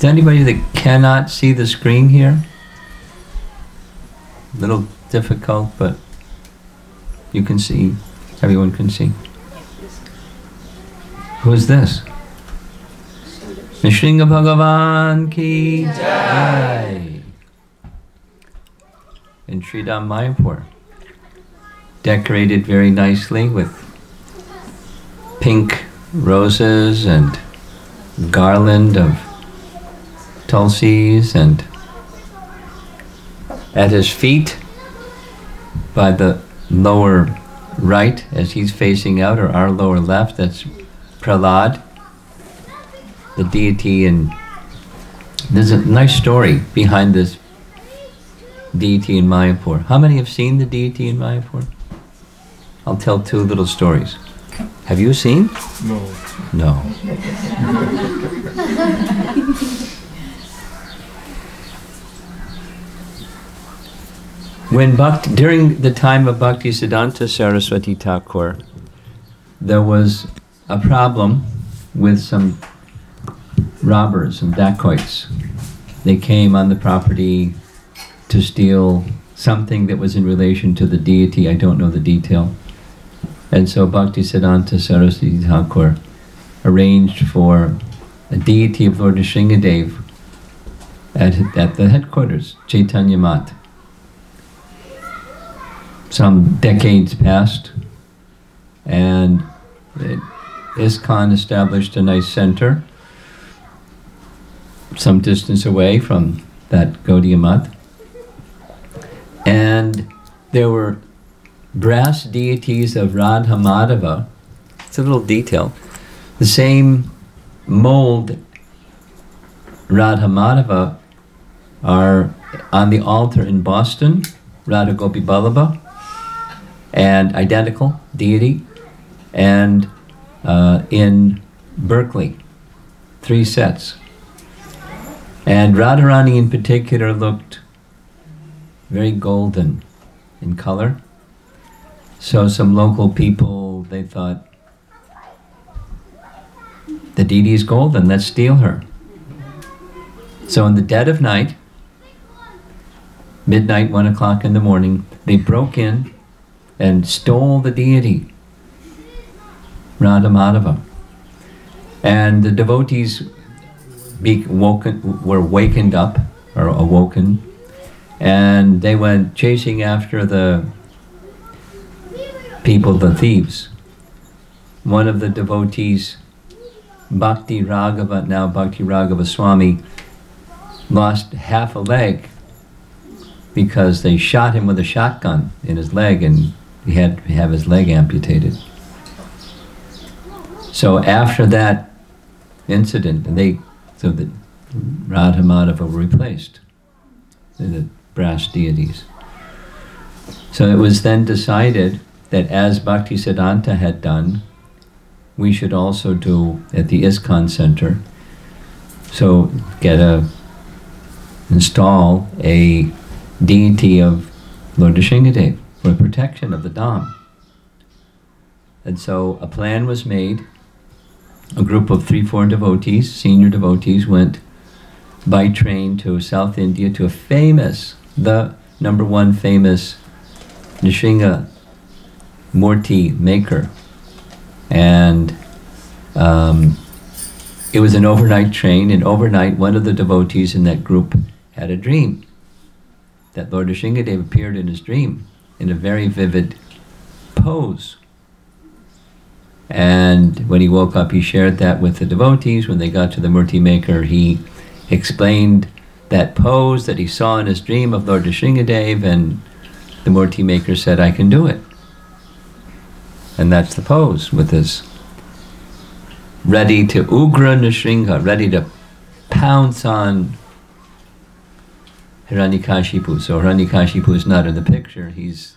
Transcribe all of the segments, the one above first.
Is anybody that cannot see the screen here? A little difficult, but you can see. Everyone can see. Who's this? Nrsimha Bhagavan ki Jai. In Sridham Mayapur. Decorated very nicely with pink roses and garland of tulsis, and at his feet, by the lower right, as he's facing out, or our lower left, that's Prahlad, the deity. And there's a nice story behind this deity in Mayapur. How many have seen the deity in Mayapur? I'll tell two little stories. Have you seen? No. No. During the time of Bhaktisiddhanta Saraswati Thakur, there was a problem with some robbers, some dacoits. They came on the property to steal something that was in relation to the deity. I don't know the detail. And so Bhaktisiddhanta Saraswati Thakur arranged for a deity of Lord Nrsimhadev at the headquarters, Chaitanya Mat. Some decades passed, and ISKCON established a nice center some distance away from that Gaudiya Mat. And there were brass deities of Radha Madhava. It's a little detail. The same mold Radha Madhava are on the altar in Boston, Radha Gopi Ballabha, and identical deity, and in Berkeley, 3 sets. And Radharani in particular looked very golden in color. So some local people, they thought, the deity is golden, let's steal her. So in the dead of night, midnight, 1 o'clock in the morning, they broke in and stole the deity, Radha Madhava. And the devotees were wakened up, or awoken, and they went chasing after the people, the thieves. One of the devotees, Bhakti Raghava, now Bhakti Raghava Swami, lost half a leg because they shot him with a shotgun in his leg, and he had to have his leg amputated. So after that incident, so the Radha Madhava were replaced, the brass deities. So it was then decided that as Bhaktisiddhanta had done, we should also do at the ISKCON Center, so install a deity of Lord Nrsimhadev for protection of the Dham. And so a plan was made. A group of 3-4 devotees, senior devotees, went by train to South India to a famous, the #1 famous Nrsimha Murti maker. And it was an overnight train, and overnight one of the devotees in that group had a dream that Lord Nrsimhadev appeared in his dream in a very vivid pose. And when he woke up, he shared that with the devotees. When they got to the Murti maker, he explained that pose that he saw in his dream of Lord Nrsimhadev, and the Murti maker said, I can do it. And that's the pose, with this ready to Ugra Nrsimha, ready to pounce on Hiranyakashipu. So Hiranyakashipu is not in the picture, he's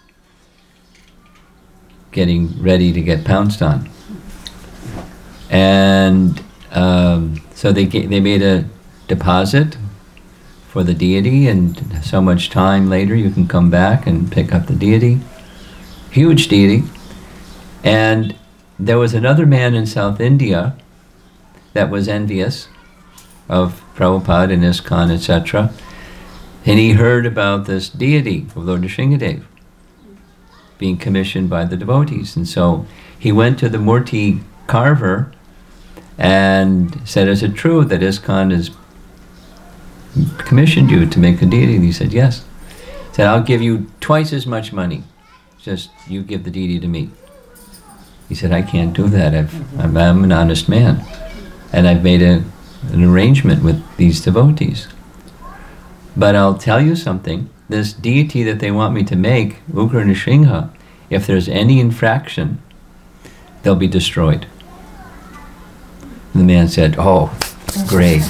getting ready to get pounced on. And so they made a deposit for the deity, and so much time later you can come back and pick up the deity. Huge deity. And there was another man in South India that was envious, of Prabhupada and ISKCON, etc. And he heard about this deity of Lord Nrsingadev being commissioned by the devotees. And so he went to the Murti carver and said, is it true that ISKCON has commissioned you to make a deity? And he said, yes. He said, I'll give you twice as much money. Just you give the deity to me. He said, I can't do that. I'm an honest man. And I've made an arrangement with these devotees. But I'll tell you something. This deity that they want me to make, Ugra Nrsimha, if there's any infraction, they'll be destroyed. The man said, oh, great.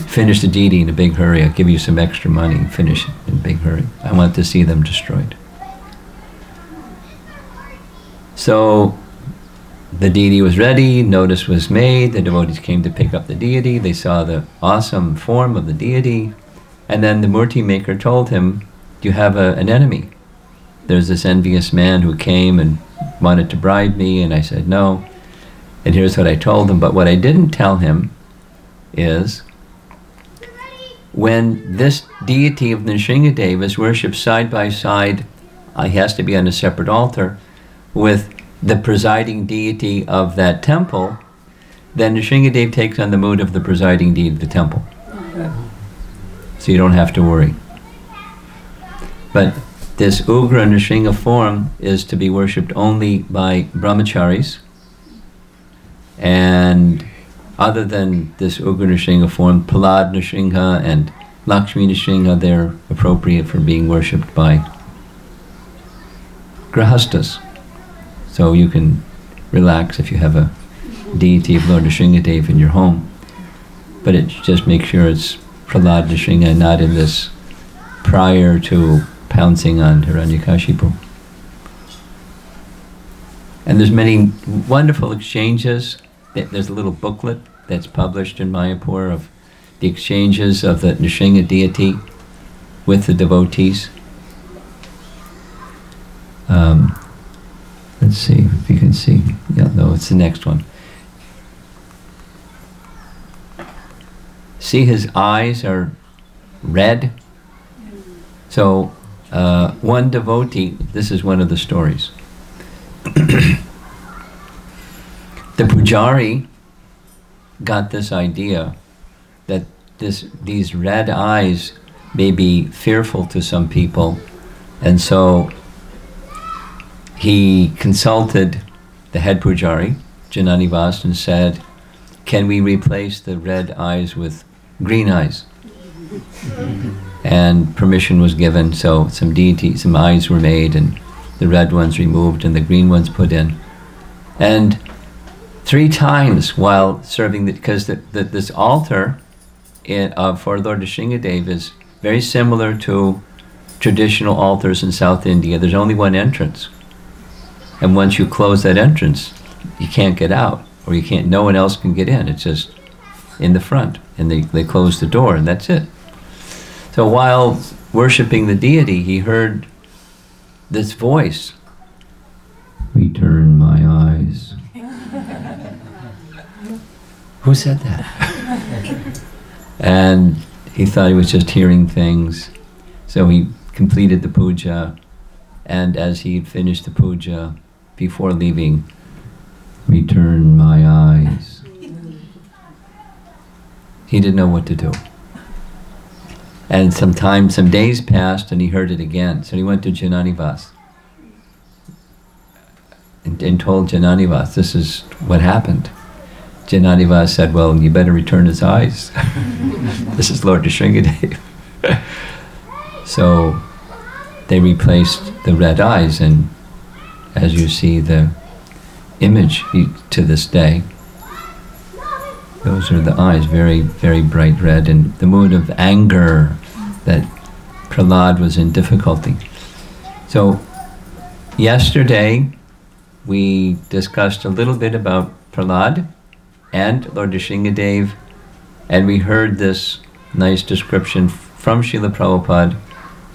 Finish the deity in a big hurry. I'll give you some extra money. Finish it in a big hurry. I want to see them destroyed. So the deity was ready, notice was made, the devotees came to pick up the deity, they saw the awesome form of the deity, and then the Murti maker told him, you have an enemy. There's this envious man who came and wanted to bribe me, and I said no. And here's what I told him. But what I didn't tell him is, when this deity of Nrsingadev is worshipped side by side, he has to be on a separate altar, with the presiding deity of that temple, then Nrsingadev takes on the mood of the presiding deity of the temple. So you don't have to worry. But this Ugra Nrsimha form is to be worshipped only by brahmacharis, and other than this Ugra Nrsimha form, Prahlad Nrsimha and Lakshmi Nrsimha, they're appropriate for being worshipped by grahastas. So you can relax if you have a deity of Lord Nrsingadev in your home. But it just make sure it's Prahlad Nrsimha, not in this prior to pouncing on Hiranyakashipu. And there's many wonderful exchanges. There's a little booklet that's published in Mayapur of the exchanges of the Nrsimha deity with the devotees. Let's see if you can see. Yeah, no, it's the next one. See, his eyes are red. So one devotee, this is one of the stories. The pujari got this idea that these red eyes may be fearful to some people, and so he consulted the head pujari, Jananivas, and said, can we replace the red eyes with green eyes? And permission was given, so some eyes were made, and the red ones removed and the green ones put in. And 3 times while serving, because this altar for Lord Nrsingadev is very similar to traditional altars in South India. There's only one entrance. And once you close that entrance, you can't get out, or you can't, no one else can get in. It's just in the front, and they close the door, and that's it. So while worshipping the deity, he heard this voice, return my eyes. Who said that? And he thought he was just hearing things. So he completed the puja, and as he finished the puja, before leaving, return my eyes. He didn't know what to do. And some days passed, and he heard it again. So he went to Jananivas and told Jananivas, this is what happened. Jananivas said, well, you better return his eyes. This is Lord Nrsingadev. So they replaced the red eyes, and as you see the image to this day, those are the eyes, very, very bright red, and the mood of anger that Prahlad was in difficulty. So yesterday we discussed a little bit about Prahlad and Lord Nrsingadev, and we heard this nice description from Srila Prabhupada.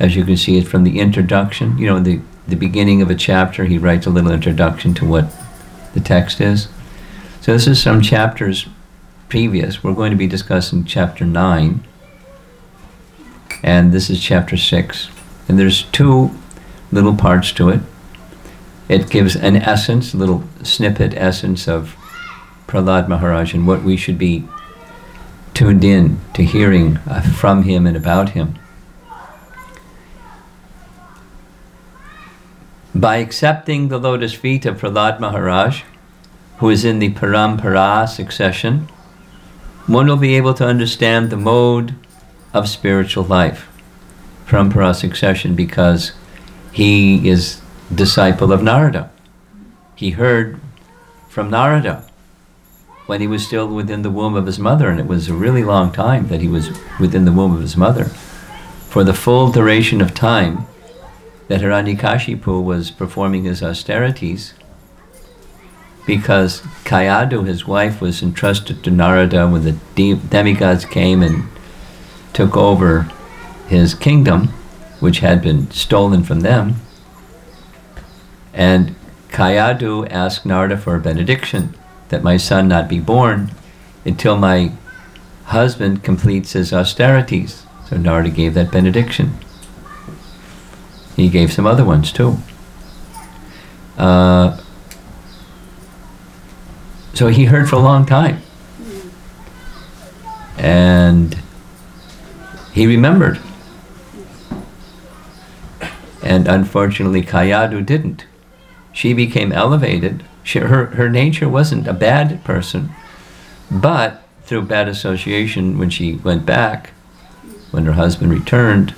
As you can see it from the introduction, you know, in the beginning of a chapter, he writes a little introduction to what the text is. So this is some chapters previous. We're going to be discussing chapter 9, and this is chapter 6. And there's two little parts to it. It gives an essence, a little snippet essence of Prahlad Maharaj and what we should be tuned in to hearing from him and about him. By accepting the lotus feet of Prahlad Maharaj, who is in the Parampara succession, one will be able to understand the mode of spiritual life. Parampara succession, because he is disciple of Narada. He heard from Narada when he was still within the womb of his mother, and it was a really long time that he was within the womb of his mother. For the full duration of time that Hiranyakashipu was performing his austerities, because Kayadu, his wife, was entrusted to Narada when the demigods came and took over his kingdom, which had been stolen from them. And Kayadu asked Narada for a benediction, that my son not be born until my husband completes his austerities. So Narada gave that benediction. He gave some other ones too. So he heard for a long time. And he remembered. And unfortunately Kayadu didn't. She became elevated. Her nature wasn't a bad person, but through bad association, when she went back, when her husband returned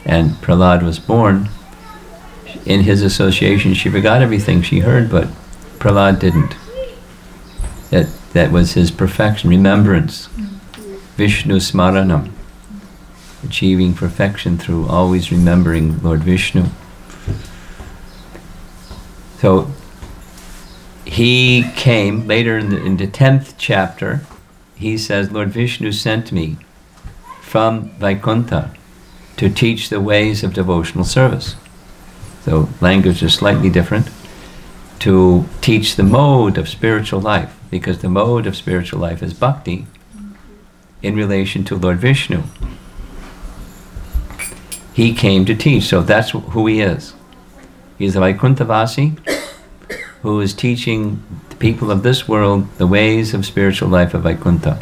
and Prahlad was born, in his association she forgot everything she heard, but Prahlad didn't. That was his perfection, remembrance. Vishnu Smaranam, achieving perfection through always remembering Lord Vishnu. So he came later in the 10th chapter. He says, Lord Vishnu sent me from Vaikuntha to teach the ways of devotional service. So language is slightly different. To teach the mode of spiritual life, because the mode of spiritual life is bhakti in relation to Lord Vishnu. He came to teach, so that's who he is. He's a Vaikunthavasi who is teaching the people of this world the ways of spiritual life of Vaikuntha,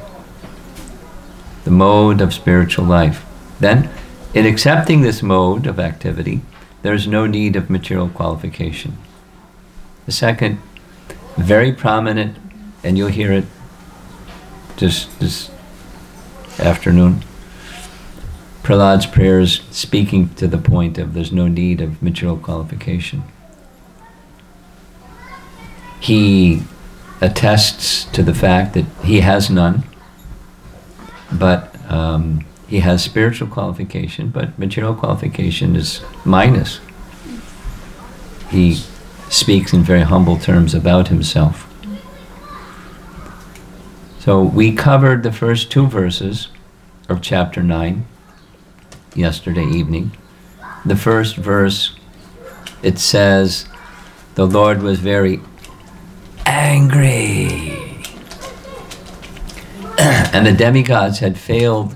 the mode of spiritual life. Then, in accepting this mode of activity, there's no need of material qualification. The second, very prominent, and you'll hear it just this afternoon, Prahlad's prayers speaking to the point of there's no need of material qualification. He attests to the fact that he has none, but he has spiritual qualification, but material qualification is minus. He speaks in very humble terms about himself. So we covered the first 2 verses of chapter 9 yesterday evening. The first verse, it says, the Lord was very angry. And the demigods had failed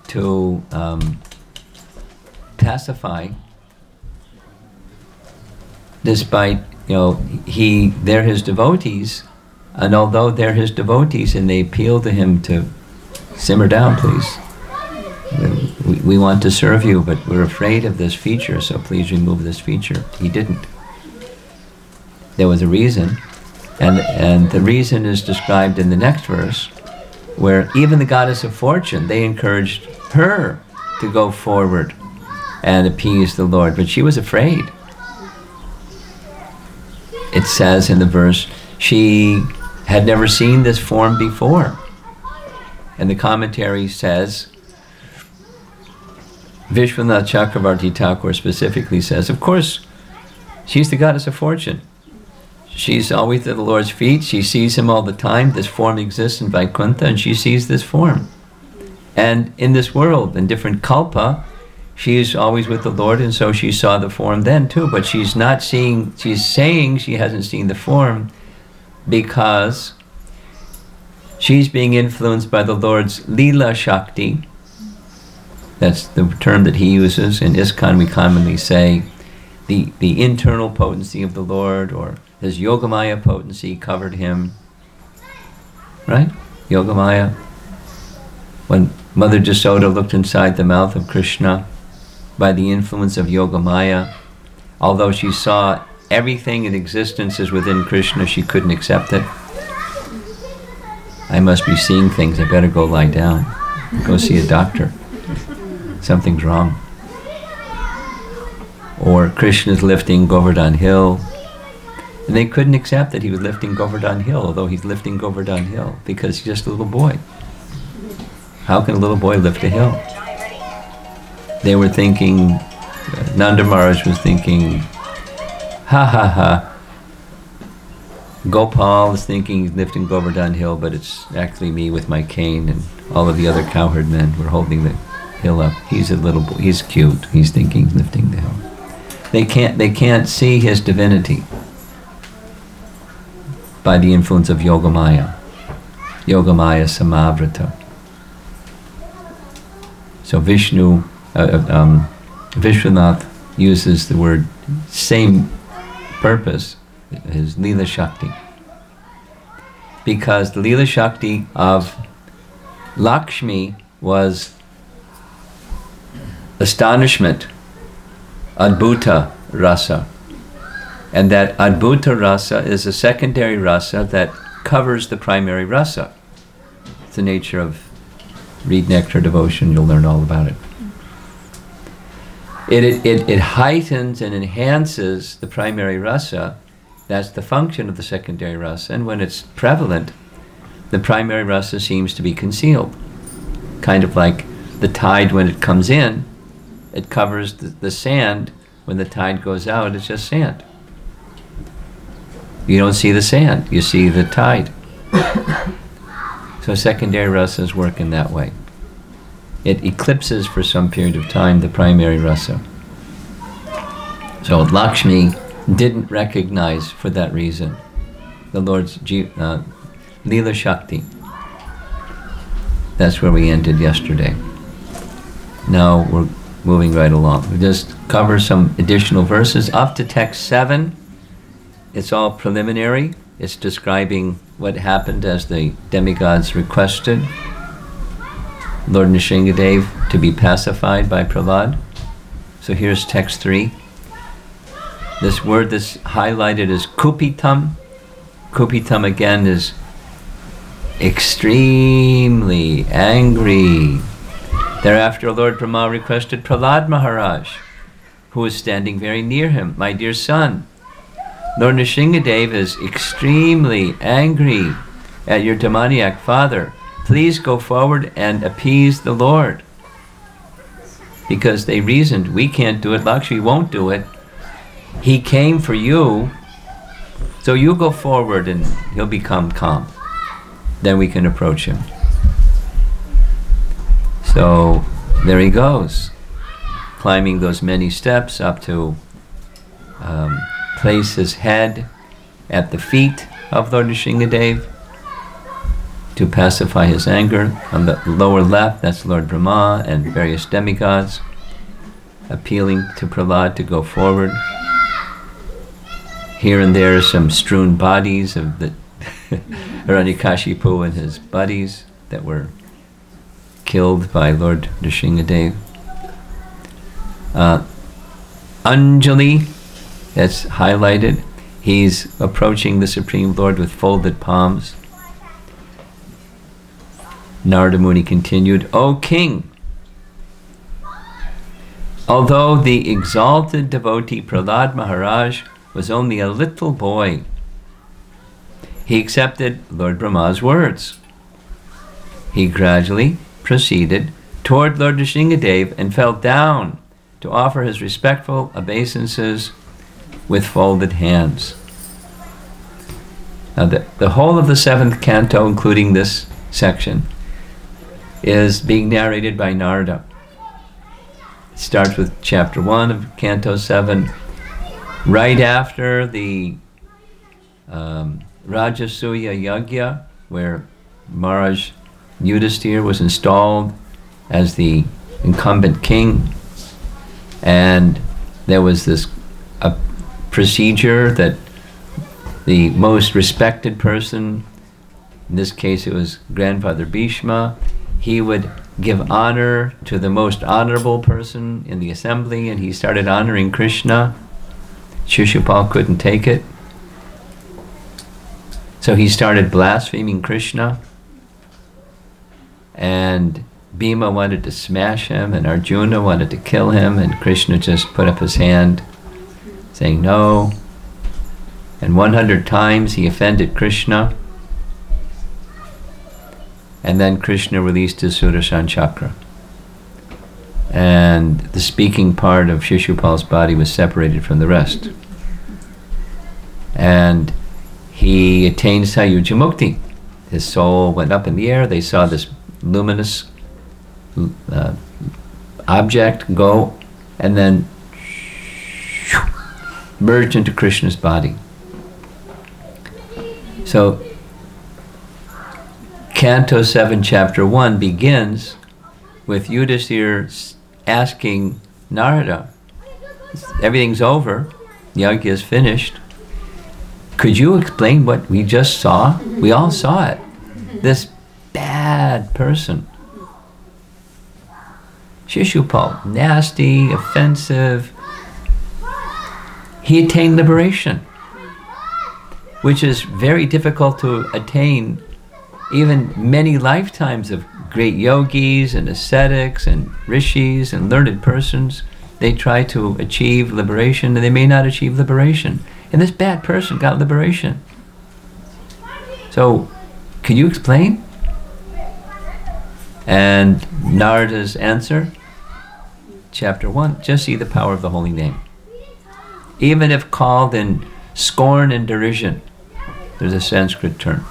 to pacify, despite, they're his devotees, and although they're his devotees and they appeal to him to simmer down, please. We want to serve you, but we're afraid of this feature, so please remove this feature. He didn't. There was a reason, and the reason is described in the next verse, where even the goddess of fortune, they encouraged her to go forward and appease the Lord, but she was afraid. It says in the verse, she had never seen this form before. And the commentary says, Vishwanath Chakravarti Thakur specifically says, of course, she's the goddess of fortune. She's always at the Lord's feet. She sees him all the time. This form exists in Vaikuntha, and she sees this form. And in this world, in different kalpa, she is always with the Lord, and so she saw the form then too. But she's not seeing, she's saying she hasn't seen the form because She's being influenced by the Lord's Leela Shakti. That's the term that he uses. In ISKCON we commonly say the internal potency of the Lord, or his Yogamaya potency covered him. Right? Yogamaya. When Mother Jasoda looked inside the mouth of Krishna, by the influence of Yogamaya, although she saw everything in existence is within Krishna, she couldn't accept it. I must be seeing things, I better go lie down. Go see a doctor. Something's wrong. Or Krishna's lifting Govardhan Hill, and they couldn't accept that he was lifting Govardhan Hill, although he's lifting Govardhan Hill, because he's just a little boy. How can a little boy lift a hill? They were thinking, Nanda Maharaj was thinking, ha ha ha. Gopal is thinking he's lifting Govardhan Hill, but it's actually me with my cane, and all of the other cowherd men were holding the hill up. He's a little boy, he's cute, he's thinking he's lifting the hill. They can't see his divinity by the influence of Yogamaya. Yogamaya Samavrata. So Vishwanath uses the word same purpose, his Leela Shakti. Because the Leela Shakti of Lakshmi was astonishment, Adbhuta Rasa. And that Adbhuta Rasa is a secondary rasa that covers the primary rasa. It's the nature of read Nectar Devotion, you'll learn all about it. It heightens and enhances the primary rasa. That's the function of the secondary rasa. And when it's prevalent, the primary rasa seems to be concealed. Kind of like the tide when it comes in, it covers the sand. When the tide goes out, it's just sand. You don't see the sand, you see the tide. So secondary rasas work in that way. It eclipses for some period of time the primary rasa. So Lakshmi didn't recognize for that reason the Lord's Leela Shakti. That's where we ended yesterday. Now we're moving right along. We'll just cover some additional verses up to text 7. It's all preliminary. It's describing what happened as the demigods requested Lord Nrsingadev to be pacified by Prahlad. So here's text 3. This word that's highlighted is kupitam. Kupitam again is extremely angry. Thereafter Lord Brahma requested Prahlad Maharaj, who was standing very near him, my dear son, Lord Nrsingadev is extremely angry at your demoniac father. Please go forward and appease the Lord. Because they reasoned, we can't do it, Lakshmi won't do it. He came for you, so you go forward and he'll become calm. Then we can approach him. So there he goes, climbing those many steps up to place his head at the feet of Lord Nrsingadev to pacify his anger. On the lower left, that's Lord Brahma and various demigods appealing to Prahlad to go forward. Here and there are some strewn bodies of the Hiranyakashipu and his buddies that were killed by Lord Nrsingadev. Anjali, that's highlighted. He's approaching the Supreme Lord with folded palms. Narada Muni continued, O King, although the exalted devotee Prahlad Maharaj was only a little boy, he accepted Lord Brahma's words. He gradually proceeded toward Lord Nrsingadev and fell down to offer his respectful obeisances with folded hands. Now the whole of the 7th canto, including this section, is being narrated by Narada. It starts with chapter 1 of canto 7, right after the Rajasuya Yagya, where Maharaj Yudhisthira was installed as the incumbent king, and there was this procedure that the most respected person, in this case it was Grandfather Bhishma, he would give honor to the most honorable person in the assembly, and he started honoring Krishna. Shishupal couldn't take it, so he started blaspheming Krishna, and Bhima wanted to smash him, and Arjuna wanted to kill him, and Krishna just put up his hand saying no. And 100 times he offended Krishna, and then Krishna released his Sudarshan chakra, and the speaking part of Shishupal's body was separated from the rest, and he attained Sayuja Mukti. His soul went up in the air. They saw this luminous object go, and then merged into Krishna's body. So Canto 7, Chapter 1 begins with Yudhisthira asking Narada, everything's over, yajna is finished, could you explain what we just saw? We all saw it. This bad person, Shishupal, nasty, offensive, he attained liberation, which is very difficult to attain. Even many lifetimes of great yogis and ascetics and rishis and learned persons, they try to achieve liberation and they may not achieve liberation. And this bad person got liberation. So, can you explain? And Narada's answer, Chapter 1, just see the power of the holy name. Even if called in scorn and derision, there's a Sanskrit term.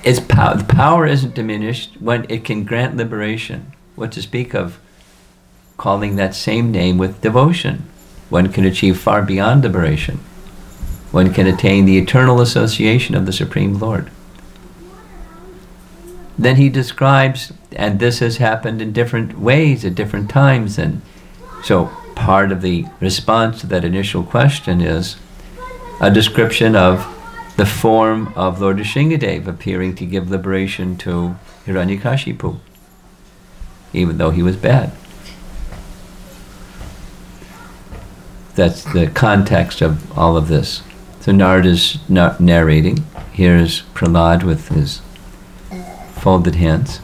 Its the power isn't diminished when it can grant liberation. What to speak of calling that same name with devotion? One can achieve far beyond liberation. One can attain the eternal association of the Supreme Lord. Then he describes, and this has happened in different ways at different times, and so part of the response to that initial question is a description of the form of Lord Nrsimhadev appearing to give liberation to Hiranyakashipu, even though he was bad. That's the context of all of this. So Narada's narrating. Here's Prahlad with his folded hands,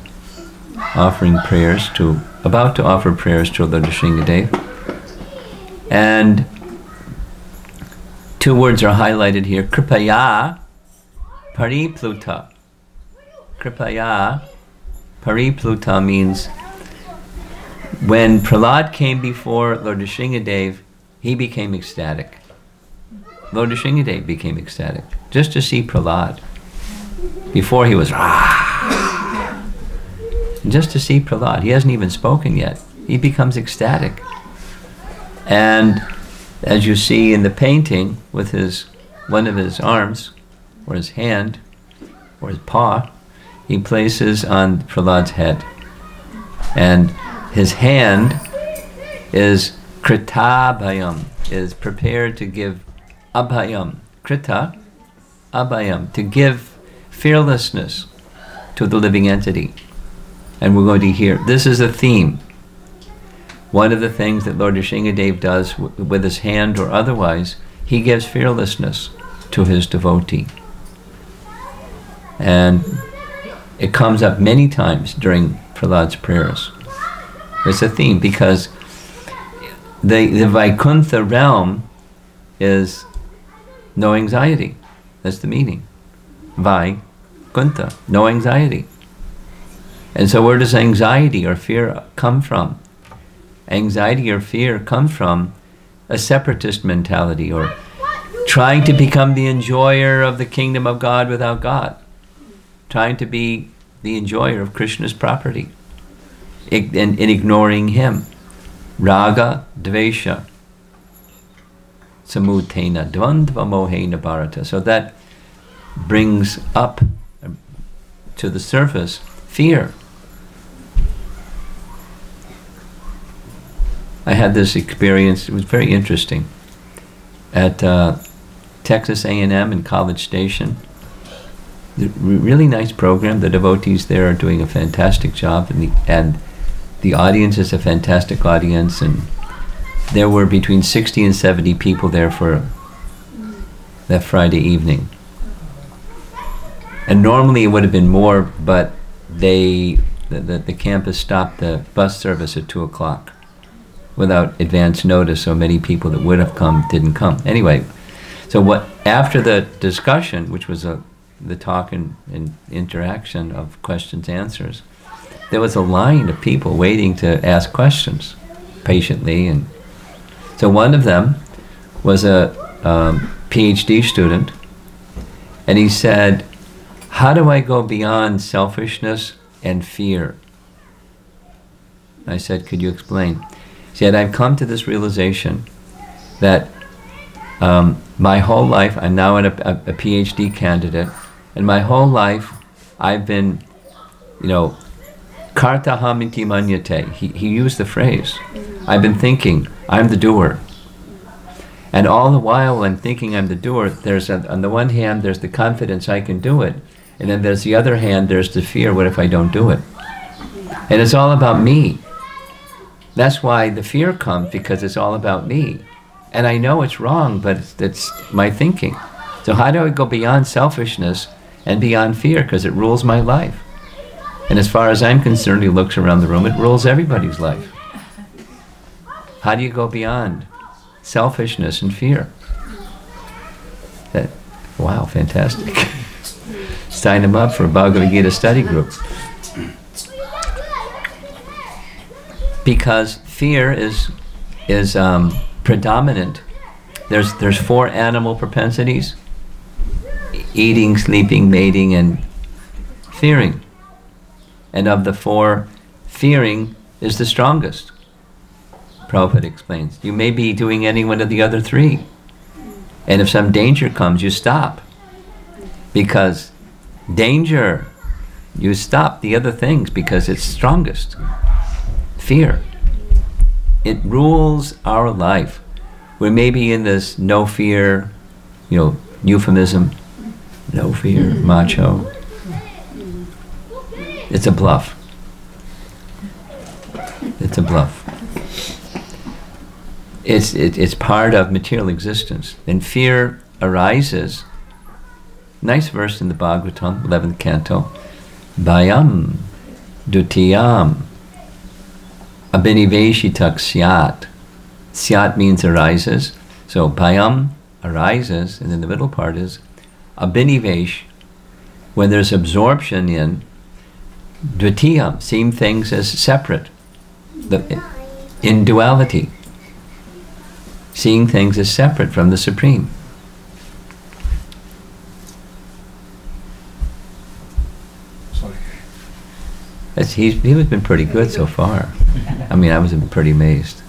offering prayers to, about to offer prayers to Lord Nrsimhadev. And two words are highlighted here, Kripaya Paripluta. Kripaya Paripluta means when Prahlad came before Lord Nrsimhadev, he became ecstatic. Lord Nrsimhadev became ecstatic just to see Prahlad. Before he was just to see Prahlad. He hasn't even spoken yet. He becomes ecstatic. And as you see in the painting, with one of his arms, or his hand, or his paw, he places on Prahlad's head. And his hand is kritabhayam, is prepared to give abhayam. Krita, abhayam, to give fearlessness to the living entity. And we're going to hear, this is a theme. One of the things that Lord Nrsimhadev does with his hand or otherwise, he gives fearlessness to his devotee. And it comes up many times during Prahlad's prayers. It's a theme because the Vaikuntha realm is no anxiety. That's the meaning. Vaikuntha, no anxiety. And so where does anxiety or fear come from? Anxiety or fear come from a separatist mentality, or trying to become the enjoyer of the kingdom of God without God, trying to be the enjoyer of Krishna's property, and ignoring him. Raga, Dvesha, Samutena, Dvandva Mohena Bharata. So that brings up to the surface fear. I had this experience, it was very interesting, at Texas A&M in College Station. Really nice program. The devotees there are doing a fantastic job, and the audience is a fantastic audience, and there were between 60 and 70 people there for that Friday evening. And normally it would have been more, but the campus stopped the bus service at 2 o'clock without advance notice, so many people that would have come didn't come. Anyway, so after the discussion, which was the talk and interaction of questions, answers, there was a line of people waiting to ask questions patiently. And so one of them was a PhD student, and he said, "How do I go beyond selfishness and fear?" I said, "Could you explain?" He said, "I've come to this realization that my whole life, I'm now a PhD candidate, and my whole life I've been, karta hamiti manyate." He used the phrase. I've been thinking, I'm the doer. And all the while I'm thinking I'm the doer, there's on the one hand, there's the confidence I can do it, and then there's the other hand, there's the fear, what if I don't do it? And it's all about me. That's why the fear comes, because it's all about me. And I know it's wrong, but it's my thinking. So how do I go beyond selfishness and beyond fear? Because it rules my life. And as far as I'm concerned, he looks around the room, it rules everybody's life. How do you go beyond selfishness and fear? Wow, fantastic. Sign him up for a Bhagavad Gita study group. Because fear is predominant. There's 4 animal propensities: eating, sleeping, mating, and fearing. And of the 4, fearing is the strongest. Prabhupada explains. You may be doing any one of the other 3. And if some danger comes, you stop. Because danger, you stop the other things because it's strongest. Fear. It rules our life. We may be in this no fear, euphemism, no fear, macho. It's a bluff. It's a bluff. It's part of material existence. And fear arises. Nice verse in the Bhagavatam, 11th canto. Bhayam dutiyam abhiniveshitak syat. Syat means arises. So bhayam arises, and then the middle part is abhinivesh, when there's absorption in dutiyam, seeing things as separate, in duality, seeing things as separate from the Supreme. He's been pretty good so far. I mean, I was pretty amazed.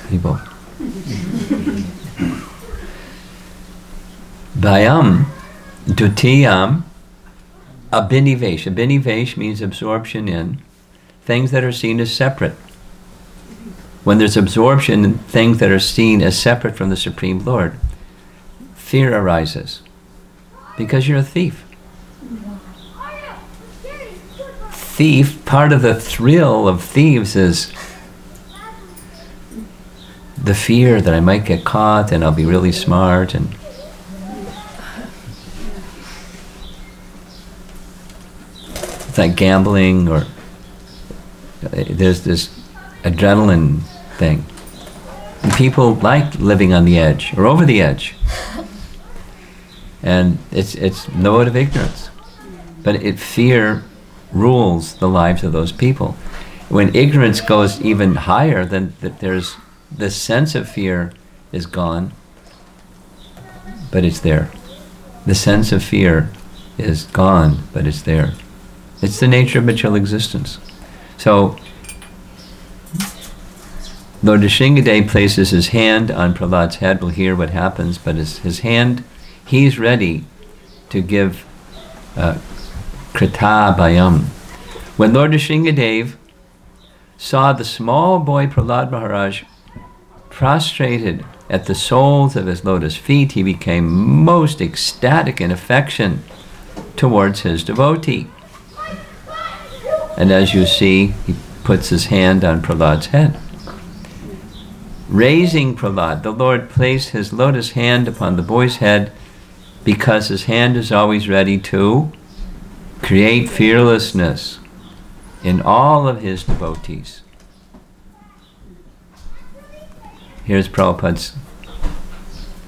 People. Bhayam dutiyam abhinivesh. Abhinivesh means absorption in things that are seen as separate. When there's absorption in things that are seen as separate from the Supreme Lord, fear arises. Because you're a thief. Part of the thrill of thieves is the fear that I might get caught and I'll be really smart, and it's like gambling, or there's this adrenaline thing. And people like living on the edge or over the edge. And it's no out of ignorance. But fear rules the lives of those people. When ignorance goes even higher, then there's the sense of fear is gone, but it's there. The sense of fear is gone, but it's there. It's the nature of material existence. So Lord Nrsingadev places his hand on Prahlad's head. We'll hear what happens, but his hand, he's ready to give Krita Bhayam. When Lord Nrsingadev saw the small boy Prahlad Maharaj prostrated at the soles of his lotus feet, he became most ecstatic in affection towards his devotee. And as you see, he puts his hand on Prahlad's head. Raising Prahlad, the Lord placed his lotus hand upon the boy's head because his hand is always ready to create fearlessness in all of his devotees. Here's Prabhupada's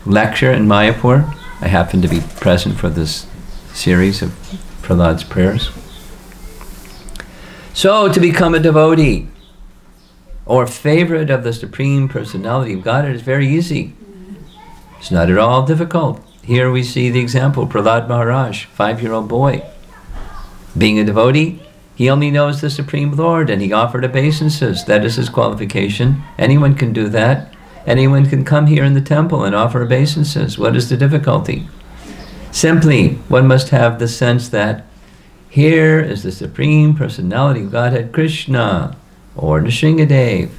lecture in Mayapur. I happen to be present for this series of Prahlad's prayers. So, to become a devotee or favorite of the Supreme Personality of Godhead is very easy. It's not at all difficult. Here we see the example, Prahlad Maharaj, 5-year-old boy. Being a devotee, he only knows the Supreme Lord, and he offered obeisances. That is his qualification. Anyone can do that. Anyone can come here in the temple and offer obeisances. What is the difficulty? Simply, one must have the sense that here is the Supreme Personality of Godhead, Krishna, or Nrsingadev,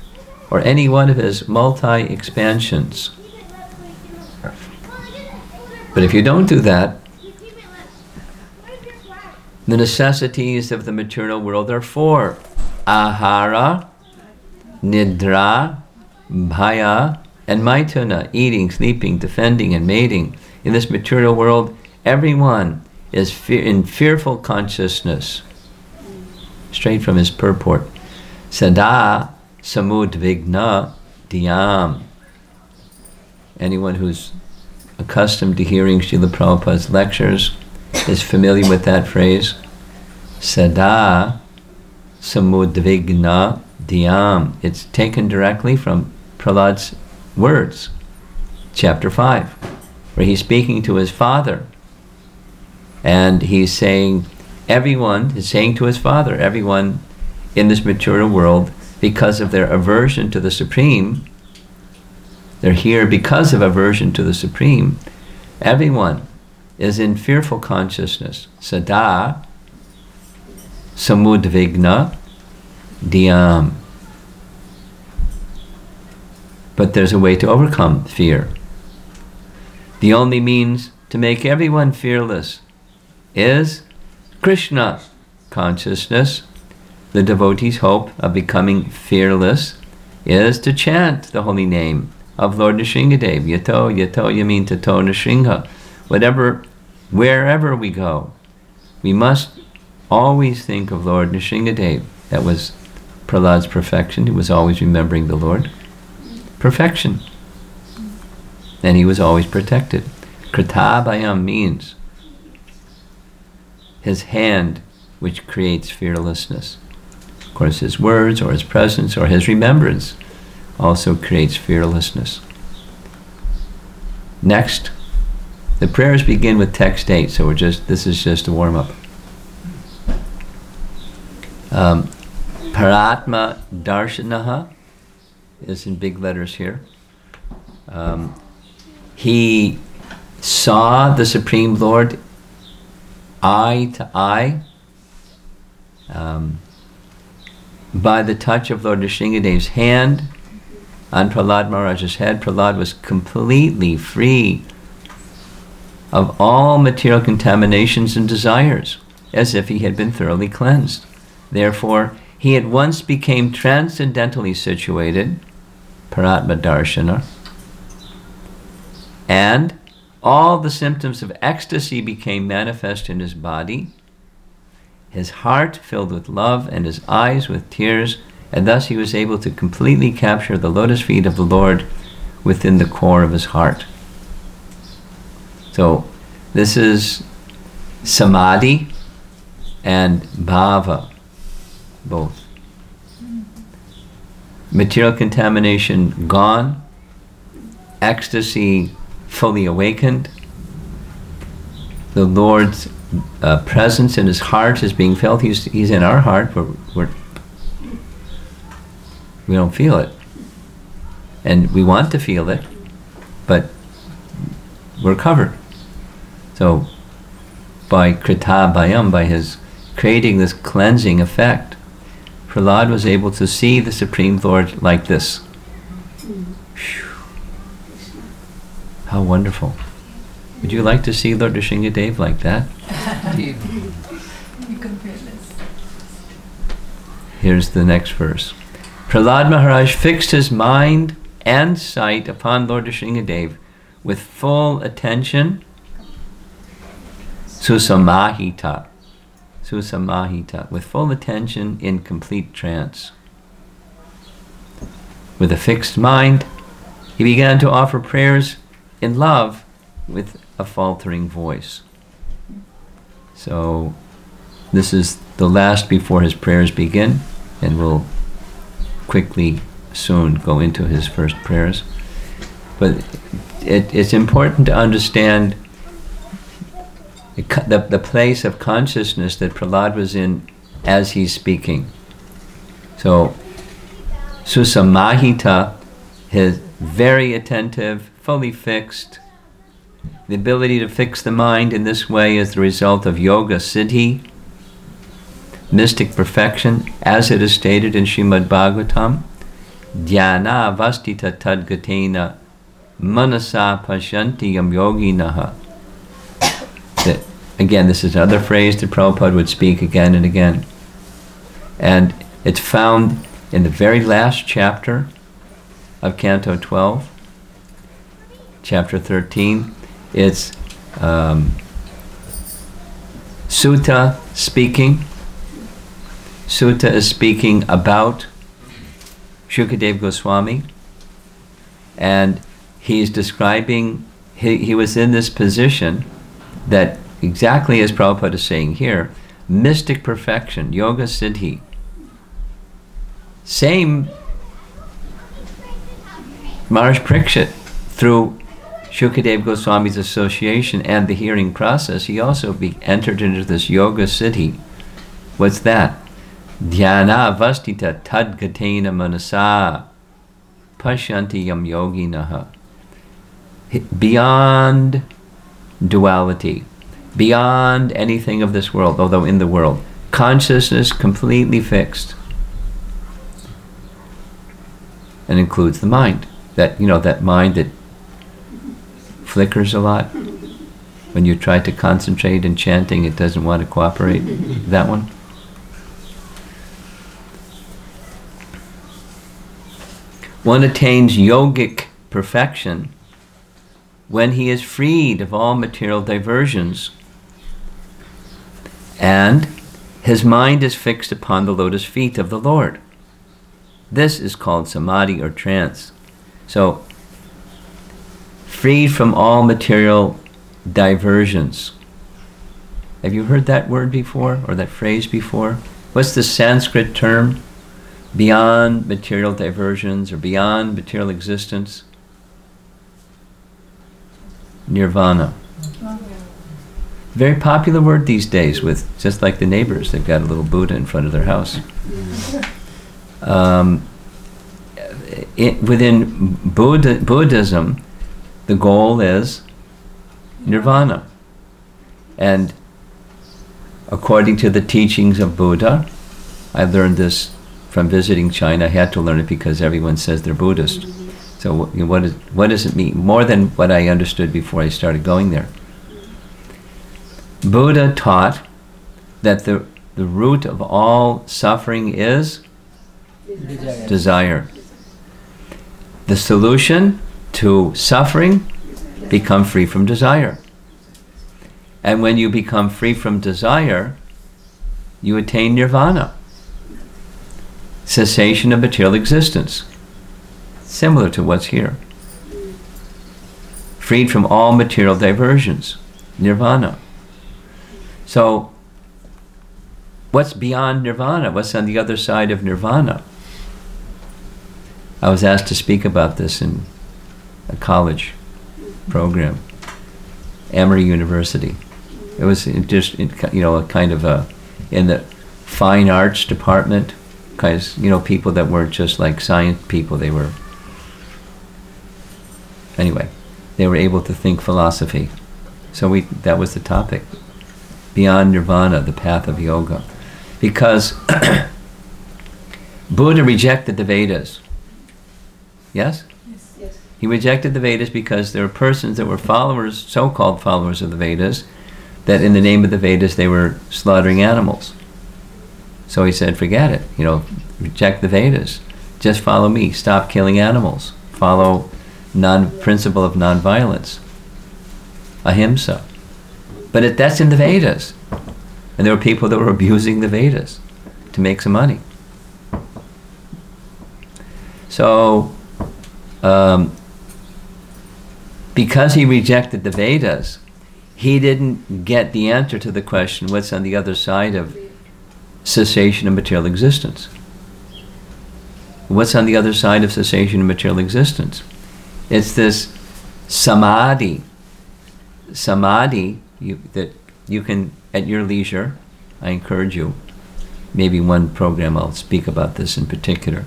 or any one of his multi-expansions. But if you don't do that, the necessities of the material world are 4. Ahara, Nidra, Bhaya, and Maituna, eating, sleeping, defending, and mating. In this material world, everyone is in fearful consciousness. Straight from his purport. Sada samudvigna dhyam. Anyone who's accustomed to hearing Srila Prabhupada's lectures is familiar with that phrase. Sada samudvigna dhyam. It's taken directly from Prahlad's words, chapter 5, where he's speaking to his father. And he's saying, everyone is saying to his father, everyone in this material world, because of their aversion to the Supreme, they're here because of aversion to the Supreme, everyone is in fearful consciousness. Sada samudvigna dhyam. But there's a way to overcome fear. The only means to make everyone fearless is Krishna consciousness. The devotee's hope of becoming fearless is to chant the holy name of Lord Nrsingadev. Yato, yato, yamin tato Nrsinga. Wherever we go, we must always think of Lord Nrsingadev. That was Prahlad's perfection. He was always remembering the Lord. Perfection. And he was always protected. Krita Bhayam means his hand which creates fearlessness. Of course, his words or his presence or his remembrance also creates fearlessness. Next, the prayers begin with text 8, so this is just a warm-up. Paratma Darshanaha is in big letters here. He saw the Supreme Lord eye to eye by the touch of Lord Nrsingadev's hand on Prahlad Maharaj's head. Prahlad was completely free of all material contaminations and desires, as if he had been thoroughly cleansed. Therefore, he at once became transcendentally situated, Paratma Darshana, and all the symptoms of ecstasy became manifest in his body, his heart filled with love, and his eyes with tears, and thus he was able to completely capture the lotus feet of the Lord within the core of his heart. So this is samadhi and bhava, both. Material contamination gone, ecstasy fully awakened, the Lord's presence in his heart is being felt. He's in our heart, but we don't feel it. And we want to feel it, but we're covered. So by Krita Bhayam, by his creating this cleansing effect, Prahlad was able to see the Supreme Lord like this. How wonderful. Would you like to see Lord Nrsingadev like that? Here's the next verse. Prahlad Maharaj fixed his mind and sight upon Lord Nrsingadev with full attention. Susamahita. Susamahita. With full attention in complete trance. With a fixed mind, he began to offer prayers in love with a faltering voice. So this is the last before his prayers begin, and we'll quickly soon go into his first prayers. But it's important to understand the place of consciousness that Prahlad was in as he's speaking. So Susamahita, his very attentive, fully fixed. The ability to fix the mind in this way is the result of yoga siddhi, mystic perfection, as it is stated in Srimad Bhagavatam. Dhyana vastita tadgatena manasa pashanti yam yoginaha. Again, this is another phrase that Prabhupada would speak again and again. And it's found in the very last chapter of Canto 12, chapter 13. It's Sutta speaking. Sutta is speaking about Shukadeva Goswami, and he's describing, he was in this position that, exactly as Prabhupada is saying here, mystic perfection, yoga siddhi. Same Maharaj Parikshit, through Shukadeva Goswami's association and the hearing process, he also entered into this yoga siddhi. What's that? Dhyana vastita tadgatena manasa pashyanti yam yoginaha. Beyond duality, beyond anything of this world, although in the world, consciousness completely fixed, and includes the mind. That, you know, that mind that flickers a lot. When you try to concentrate in chanting, it doesn't want to cooperate. That one. One attains yogic perfection when he is freed of all material diversions and his mind is fixed upon the lotus feet of the Lord. This is called samadhi or trance. So, freed from all material diversions. Have you heard that word before, or that phrase before? What's the Sanskrit term? Beyond material diversions, or beyond material existence? Nirvana. Very popular word these days, with just like the neighbors, they've got a little Buddha in front of their house. Within Buddhism, the goal is nirvana. And according to the teachings of Buddha, I learned this from visiting China. I had to learn it because everyone says they're Buddhist. So what does it mean? More than what I understood before I started going there. Buddha taught that the root of all suffering is desire. The solution to suffering, become free from desire. And when you become free from desire, you attain nirvana, cessation of material existence, similar to what's here. Freed from all material diversions, nirvana. So, what's beyond nirvana? What's on the other side of nirvana? I was asked to speak about this in a college program, Emory University. It was just, you know, a kind of a, in the fine arts department, kind of, you know, people that weren't just like science people. They were Anyway, they were able to think philosophy. So that was the topic. Beyond nirvana, the path of yoga. Because Buddha rejected the Vedas. Yes? Yes. He rejected the Vedas because there were persons that were followers, so-called followers of the Vedas, that in the name of the Vedas they were slaughtering animals. So he said, forget it, reject the Vedas. Just follow me, stop killing animals. Follow principle of nonviolence. Ahimsa. But that's in the Vedas. And there were people that were abusing the Vedas to make some money. So, because he rejected the Vedas, he didn't get the answer to the question, what's on the other side of cessation of material existence? What's on the other side of cessation of material existence? It's this samadhi. Samadhi, that you can, at your leisure, I encourage you, maybe one program I'll speak about this in particular.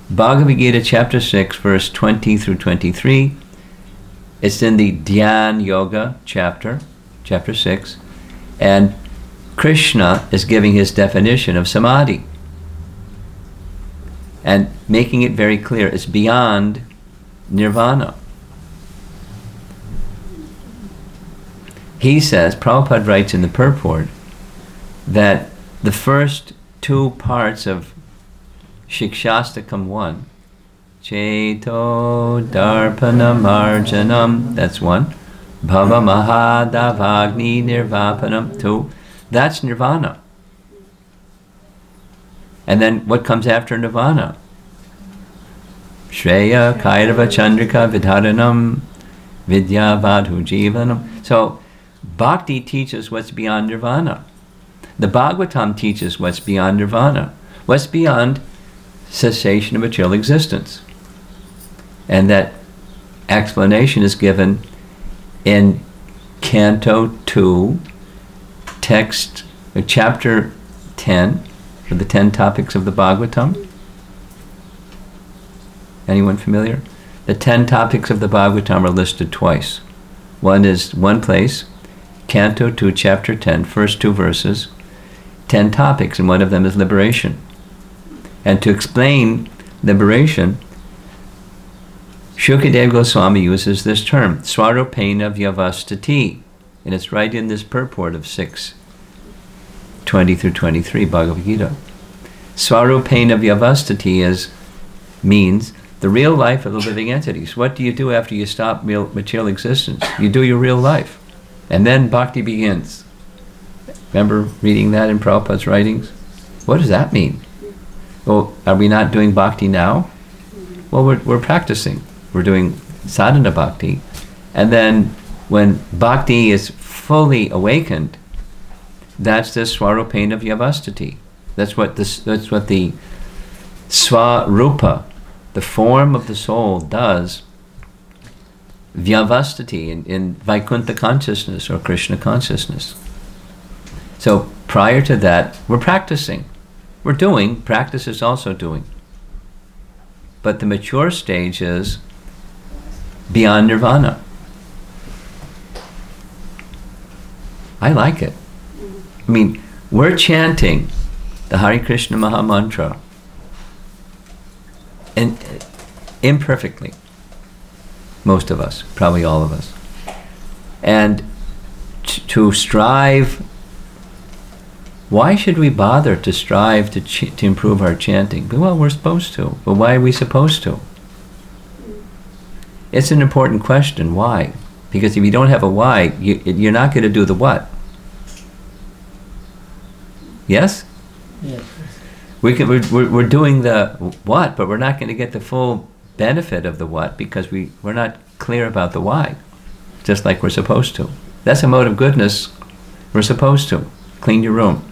Bhagavad Gita chapter 6, verse 20 through 23. It's in the Dhyan Yoga chapter 6. And Krishna is giving his definition of samadhi. And making it very clear, it's beyond nirvana. He says, Prabhupada writes in the purport, that the first two parts of Shikshastakam 1, Cheto Darpanam Arjanam, that's 1, Bhava Mahadavagni Nirvapanam 2, that's nirvana. And then what comes after nirvana? Shreya Kairava Chandrika Vidharanam Vidya Vadhu Jivanam. So Bhakti teaches what's beyond nirvana. The Bhagavatam teaches what's beyond nirvana. What's beyond cessation of material existence. And that explanation is given in Canto 2, text, chapter 10, for the 10 topics of the Bhagavatam. Anyone familiar? The 10 topics of the Bhagavatam are listed twice. One is one place, Canto 2, chapter 10, first 2 verses, 10 topics, and one of them is liberation. And to explain liberation, Shukadeva Goswami uses this term, Swarupena Vyavastati, and it's right in this purport of 6:20 through 23, Bhagavad Gita. Swarupena Vyavastati means the real life of the living entities. What do you do after you stop material existence? You do your real life. And then bhakti begins. Remember reading that in Prabhupada's writings? What does that mean? Well, are we not doing bhakti now? Well, we're practicing. We're doing sadhana bhakti. And then when bhakti is fully awakened, that's the swarupena vyavastati. That's what the swarupa, the form of the soul, does vyavastati in Vaikuntha consciousness or Krishna consciousness. So prior to that, we're practicing. We're doing, practice is also doing. But the mature stage is beyond nirvana. I like it. I mean, we're chanting the Hare Krishna Maha Mantra, and imperfectly, most of us, probably all of us. And to strive, why should we bother to strive to improve our chanting? Well, we're supposed to. But why are we supposed to? It's an important question, why? Because if you don't have a why, you're not going to do the what. Yes? Yes. We're doing the what, but we're not going to get the full benefit of the what because we're not clear about the why, just like we're supposed to. That's a mode of goodness. We're supposed to. Clean your room.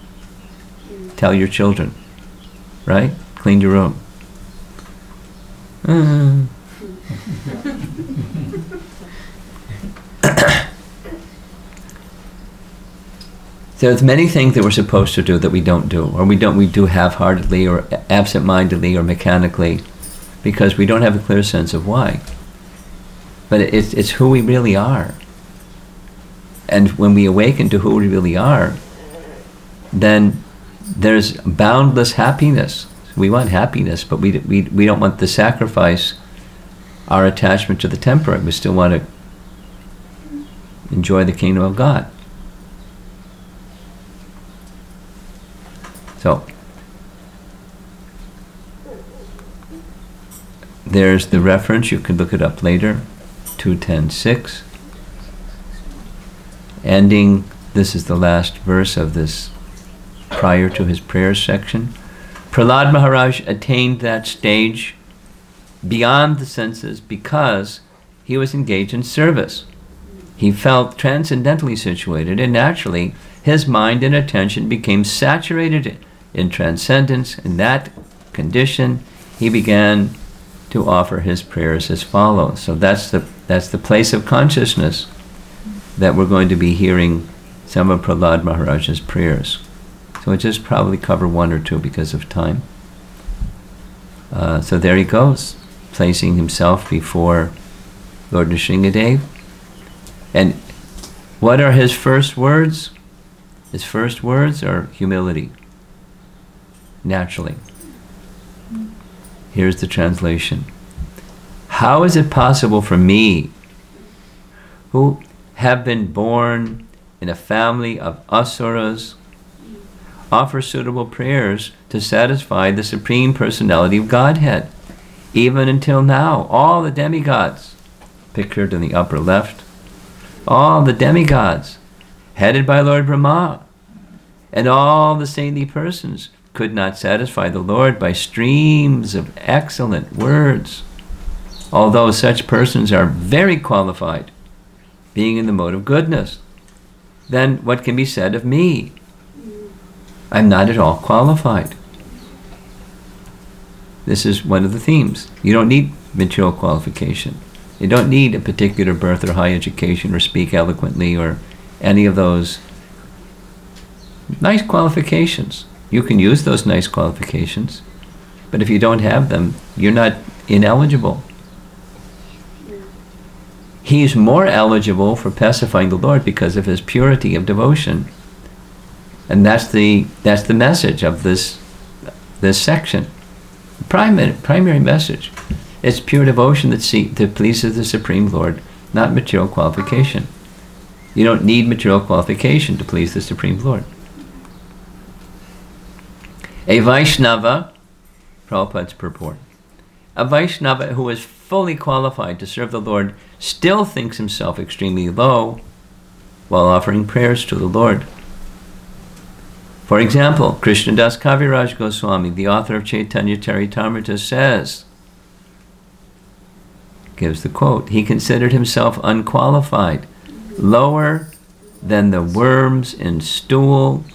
Tell your children. Right? Clean your room. There's many things that we're supposed to do that we don't do, or we do half-heartedly or absent-mindedly or mechanically because we don't have a clear sense of why. But it's who we really are. And when we awaken to who we really are, then there's boundless happiness. We want happiness, but we don't want to sacrifice our attachment to the temporary. We still want to enjoy the kingdom of God. So, there's the reference. You can look it up later. 210.6. Ending, this is the last verse of this prior to his prayer section. Prahlad Maharaj attained that stage beyond the senses because he was engaged in service. He felt transcendently situated, and naturally his mind and attention became saturated in transcendence. In that condition, he began to offer his prayers as follows. So that's the place of consciousness that we're going to be hearing some of Prahlad Maharaj's prayers. So we'll just probably cover one or two because of time. So there he goes, placing himself before Lord Nrsingadev. And what are his first words? His first words are humility, naturally. Here's the translation. How is it possible for me, who have been born in a family of asuras, offer suitable prayers to satisfy the Supreme Personality of Godhead? Even until now, all the demigods, pictured in the upper left, all the demigods, headed by Lord Brahma, and all the saintly persons, could not satisfy the Lord by streams of excellent words, although such persons are very qualified, being in the mode of goodness. Then what can be said of me? I'm not at all qualified. This is one of the themes. You don't need material qualification. You don't need a particular birth or high education or speak eloquently or any of those nice qualifications. You can use those nice qualifications, but if you don't have them, you're not ineligible. He's more eligible for pacifying the Lord because of his purity of devotion. And that's the message of this section. Primary message. It's pure devotion that pleases the Supreme Lord, not material qualification. You don't need material qualification to please the Supreme Lord. A Vaishnava, Prabhupada's purport, a Vaishnava who is fully qualified to serve the Lord still thinks himself extremely low while offering prayers to the Lord. For example, Krishnadas Kaviraj Goswami, the author of Chaitanya Charitamrita, says, gives the quote, he considered himself unqualified, lower than the worms in stool,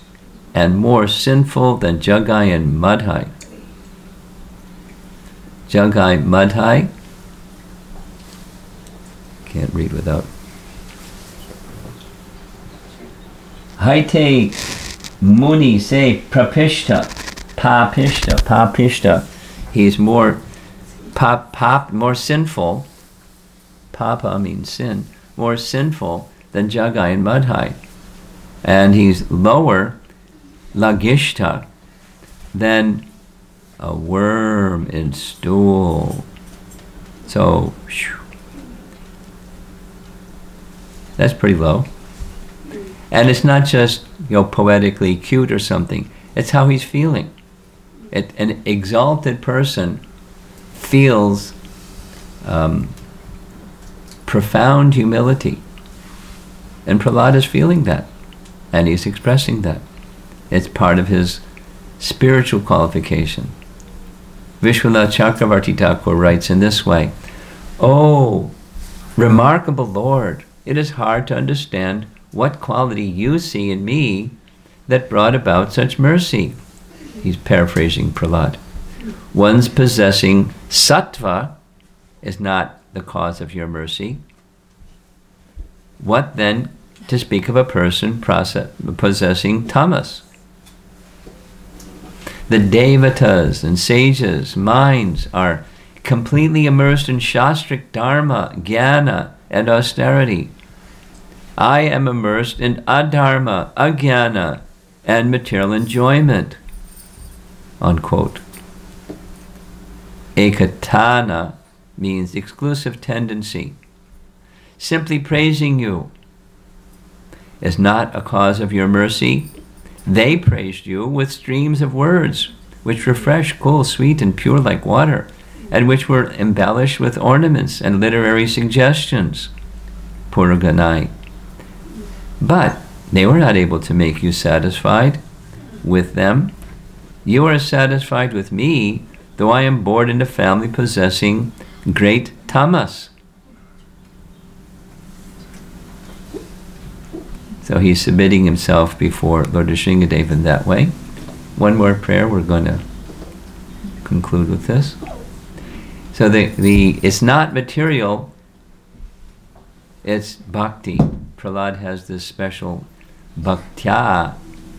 and more sinful than Jagai and Madhai. Jagai Madhai, can't read without. Haite Muni say Prapishta, Papishta. He's more more sinful. Papa means sin. More sinful than Jagai and Madhai. And he's lower, Lagishta, than a worm in stool. So, that's pretty low. And it's not just, poetically cute or something. It's how he's feeling. An exalted person feels profound humility. And Prahlad is feeling that. And he's expressing that. It's part of his spiritual qualification. Vishwanath Chakravarti Thakur writes in this way, "Oh, remarkable Lord, it is hard to understand what quality you see in me that brought about such mercy." He's paraphrasing Prahlad. One's possessing sattva is not the cause of your mercy. What then to speak of a person possessing tamas? The devatas and sages' minds are completely immersed in shastric dharma, jnana, and austerity. I am immersed in adharma, ajnana, and material enjoyment. Unquote. Ekatana means exclusive tendency. Simply praising you is not a cause of your mercy. They praised you with streams of words, which were fresh, cool, sweet, and pure like water, and which were embellished with ornaments and literary suggestions. Puraganai. But they were not able to make you satisfied with them. You are satisfied with me, though I am born in a family possessing great tamas. So he's submitting himself before Lord Nrsingadeva in that way. One more prayer, we're going to conclude with this. So it's not material, it's bhakti. Prahlad has this special bhaktya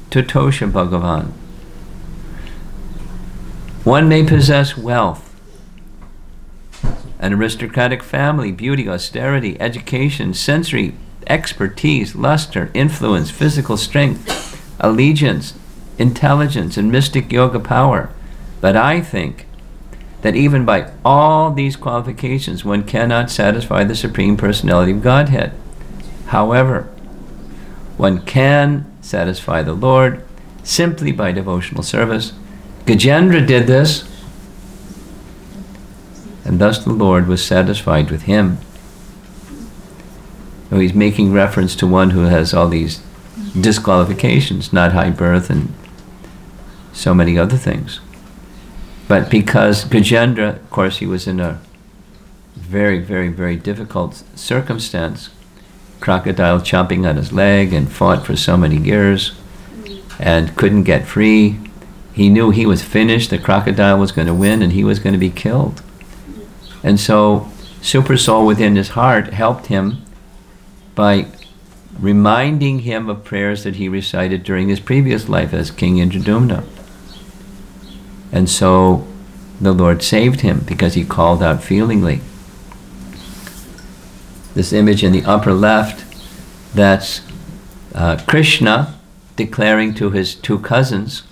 tutosha Bhagavan. One may possess wealth, an aristocratic family, beauty, austerity, education, sensory expertise, luster, influence, physical strength, allegiance, intelligence, and mystic yoga power. But I think that even by all these qualifications, one cannot satisfy the Supreme Personality of Godhead. However, one can satisfy the Lord simply by devotional service. Gajendra did this, and thus the Lord was satisfied with him. So he's making reference to one who has all these disqualifications, not high birth and so many other things. But because Gajendra, of course, he was in a very, very, very difficult circumstance, crocodile chomping on his leg, and fought for so many years and couldn't get free. He knew he was finished, the crocodile was going to win, and he was going to be killed. And so Super Soul within his heart helped him by reminding him of prayers that he recited during his previous life as King Indradumna. And so the Lord saved him because he called out feelingly. This image in the upper left, that's Krishna declaring to his two cousins,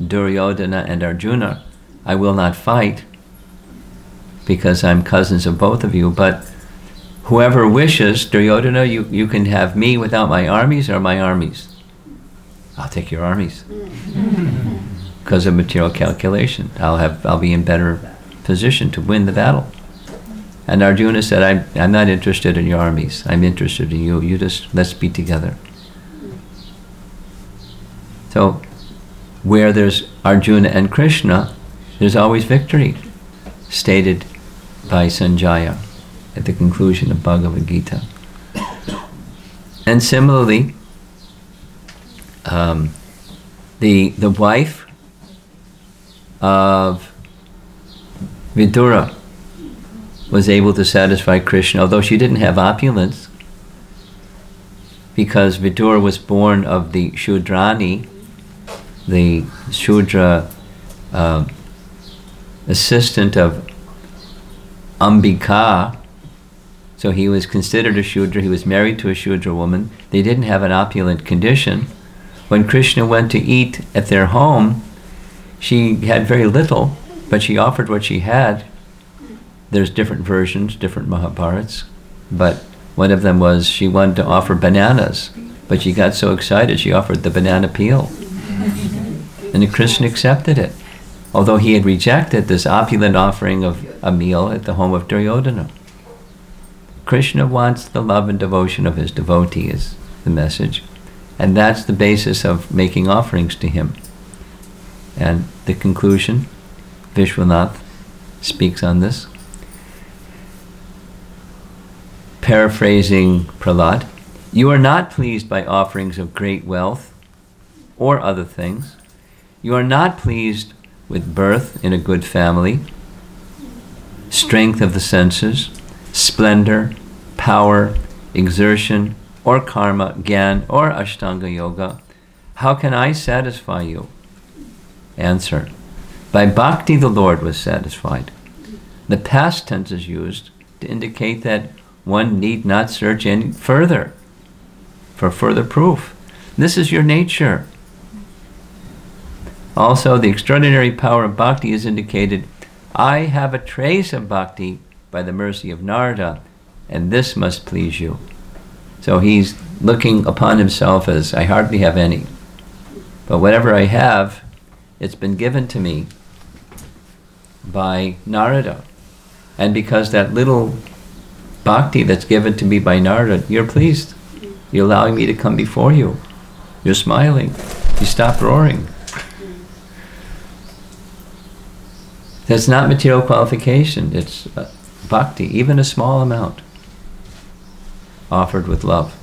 Duryodhana and Arjuna, I will not fight because I'm cousins of both of you, but whoever wishes, Duryodhana, you can have me without my armies or my armies. I'll take your armies. Because of material calculation. I'll be in better position to win the battle. And Arjuna said, I'm not interested in your armies. I'm interested in you. You just, let's be together. So, where there's Arjuna and Krishna, there's always victory, stated by Sanjaya at the conclusion of Bhagavad Gita. And similarly, the wife of Vidura was able to satisfy Krishna, although she didn't have opulence, because Vidura was born of the Shudrani, the Shudra assistant of Ambika. So he was considered a Shudra, he was married to a Shudra woman. They didn't have an opulent condition. When Krishna went to eat at their home, she had very little, but she offered what she had. There's different versions, different Mahabharats, but one of them was she wanted to offer bananas, but she got so excited she offered the banana peel. And Krishna accepted it, although he had rejected this opulent offering of a meal at the home of Duryodhana. Krishna wants the love and devotion of his devotee, is the message. And that's the basis of making offerings to him. And the conclusion, Vishwanath speaks on this. Paraphrasing Prahlad, you are not pleased by offerings of great wealth or other things. You are not pleased with birth in a good family, strength of the senses, splendor, power, exertion, or karma, gyan, or ashtanga yoga. How can I satisfy you? Answer, by bhakti the Lord was satisfied. The past tense is used to indicate that one need not search any further for further proof. This is your nature. Also, the extraordinary power of bhakti is indicated. I have a trace of bhakti by the mercy of Narada, and this must please you. So he's looking upon himself as, I hardly have any. But whatever I have, it's been given to me by Narada. And because that little bhakti that's given to me by Narada, you're pleased. You're allowing me to come before you. You're smiling. You stop roaring. That's not material qualification. It's bhakti, even a small amount, offered with love.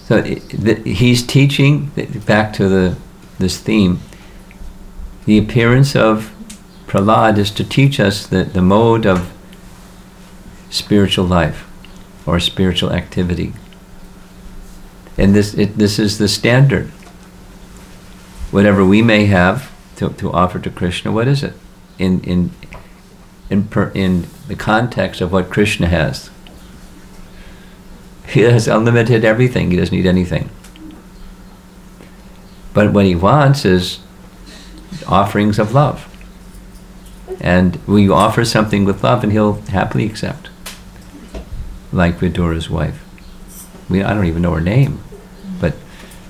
So he's teaching, back to this theme, the appearance of Prahlad is to teach us the mode of spiritual life or spiritual activity. And this is the standard. Whatever we may have to offer to Krishna, what is it? In the context of what Krishna has. He has unlimited everything. He doesn't need anything. But what he wants is offerings of love. And we offer something with love and he'll happily accept. Like Vidura's wife. I don't even know her name, but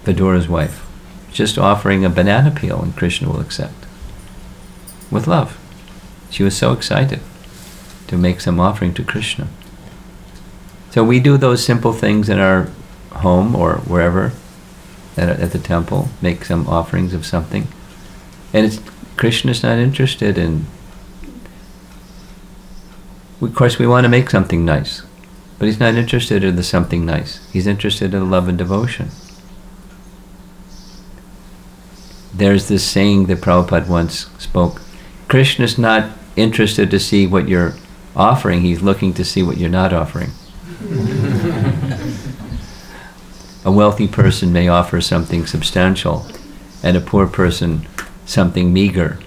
Vidura's wife. Just offering a banana peel and Krishna will accept. With love. She was so excited to make some offering to Krishna. So we do those simple things in our home or wherever, at the temple, make some offerings of something. And Krishna's not interested in... Of course we want to make something nice, but he's not interested in the something nice. He's interested in love and devotion. There's this saying that Prabhupada once spoke, Krishna's not interested to see what you're offering, he's looking to see what you're not offering. A wealthy person may offer something substantial and a poor person something meager.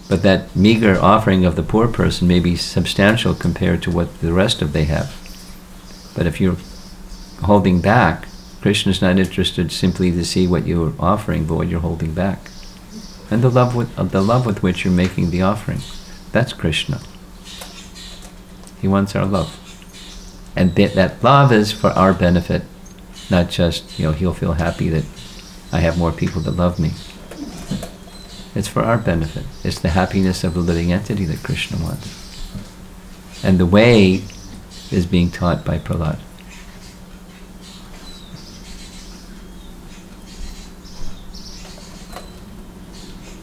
But that meager offering of the poor person may be substantial compared to what the rest of they have. But if you're holding back, Krishna's not interested simply to see what you're offering, but what you're holding back. And the love with which you're making the offering. That's Krishna. He wants our love. And that love is for our benefit, not just, he'll feel happy that I have more people that love me. It's for our benefit. It's the happiness of the living entity that Krishna wants. And the way is being taught by Prahlad.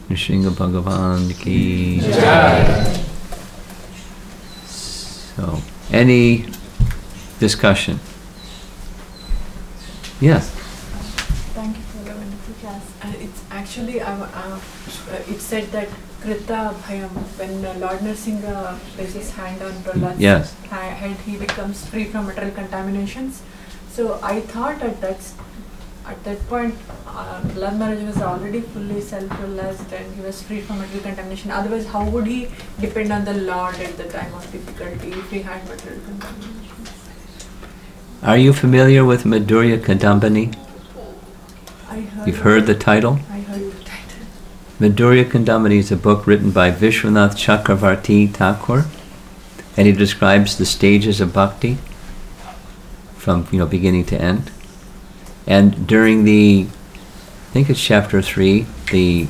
Nrsimha Bhagavan ki jai. So, any discussion? Yes. Thank you for the wonderful class. It's actually, it said that Krita Bhayam, when Lord Nrsimha places hand on Prahlad's head, he becomes free from material contaminations. So I thought at that point, Prahlad Maharaj was already fully self-realized and he was free from material contamination. Otherwise, how would he depend on the Lord at the time of difficulty if he had material contamination? Are you familiar with Madhurya Kadambini? You've heard the title? I heard the title. Madhurya Kadambini is a book written by Vishwanath Chakravarti Thakur, and he describes the stages of bhakti from beginning to end. And during I think it's chapter 3, the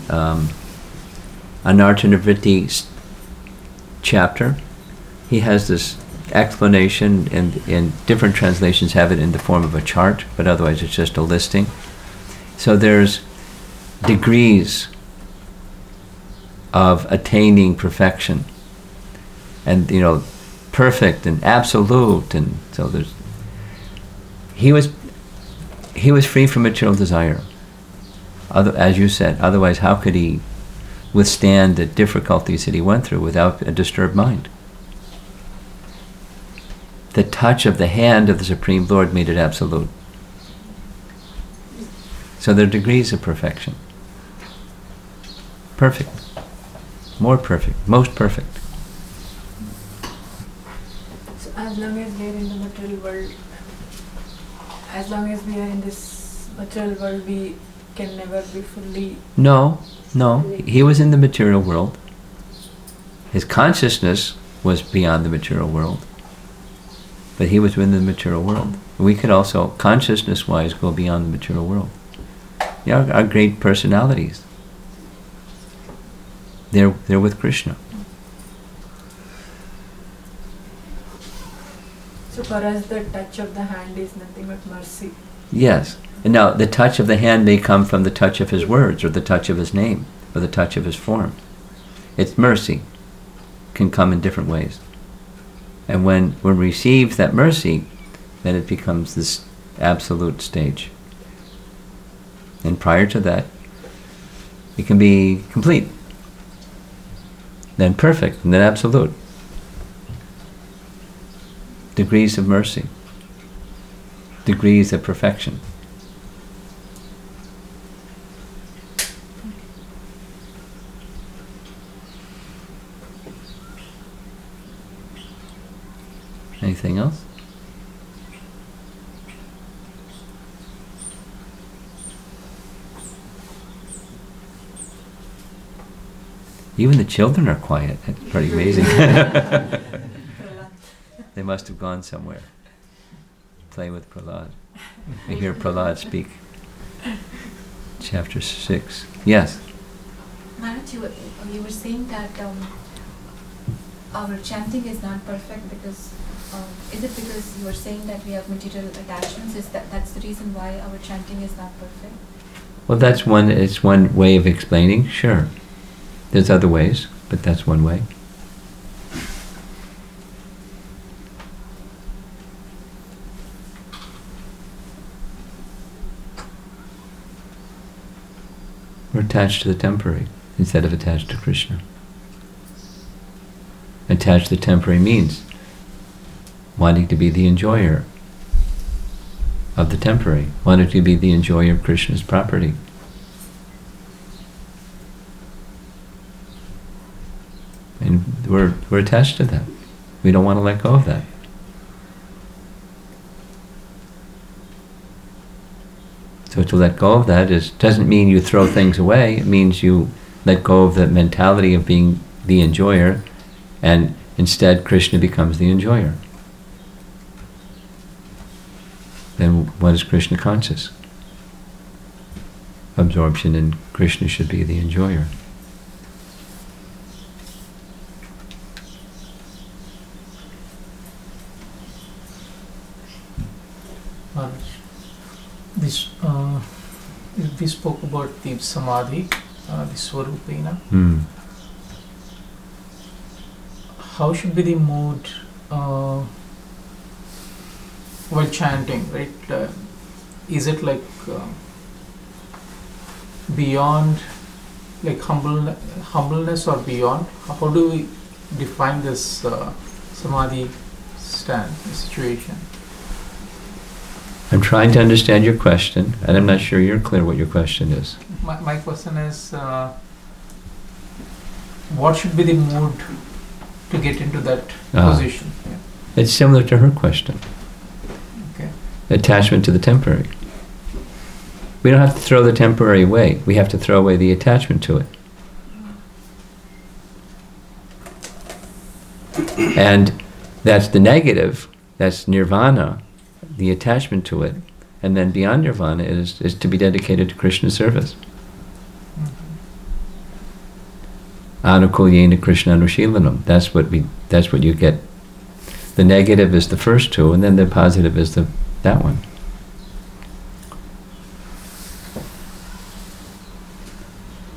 Anartha-nivritti chapter, he has this explanation, and different translations have it in the form of a chart, but otherwise it's just a listing. So there's degrees of attaining perfection, and perfect and absolute, and so he was free from material desire, as you said. Otherwise, how could he withstand the difficulties that he went through without a disturbed mind? The touch of the hand of the Supreme Lord made it absolute. So there are degrees of perfection. Perfect. more perfect, most perfect. So as long as we are in the material world, as long as we are in this material world, we can never be fully... No, he was in the material world. His consciousness was beyond the material world. But he was within the material world. We could also, consciousness-wise, go beyond the material world. Yeah, our great personalities. They're with Krishna. So for us, the touch of the hand is nothing but mercy. Yes. And now, the touch of the hand may come from the touch of his words, or the touch of his name, or the touch of his form. It's mercy. Can come in different ways. And when we receive that mercy, then it becomes this absolute stage. And prior to that, it can be complete, then perfect, and then absolute. Degrees of mercy, degrees of perfection. Anything else? Even the children are quiet. That's pretty amazing. They must have gone somewhere. Play with Prahlad. I hear Prahlad speak. Chapter 6. Yes? Maharaj, you were saying that our chanting is not perfect because, is it because you were saying that we have material attachments? That's the reason why our chanting is not perfect? Well, it's one way of explaining, sure. There's other ways, but that's one way. We're attached to the temporary instead of attached to Krishna. Attached to the temporary means wanting to be the enjoyer of the temporary, wanting to be the enjoyer of Krishna's property. And we're attached to that. We don't want to let go of that. So to let go of that doesn't mean you throw things away. It means you let go of the mentality of being the enjoyer, and instead Krishna becomes the enjoyer. Then what is Krishna conscious? Absorption in Krishna should be the enjoyer. We spoke about the samadhi, the swarupena. How should be the mood while chanting, right? Is it like beyond, like humbleness or beyond? How do we define this samadhi stand, situation? I'm trying to understand your question, and I'm not sure you're clear what your question is. My question is, what should be the mood to get into that position? Yeah. It's similar to her question. Okay. Attachment to the temporary. We don't have to throw the temporary away. We have to throw away the attachment to it. And that's the negative. That's nirvana, the attachment to it. And then beyond nirvana is to be dedicated to Krishna's service. Anukulyena Krishna Anushilanam. That's what you get. The negative is the first two, and then the positive is that one.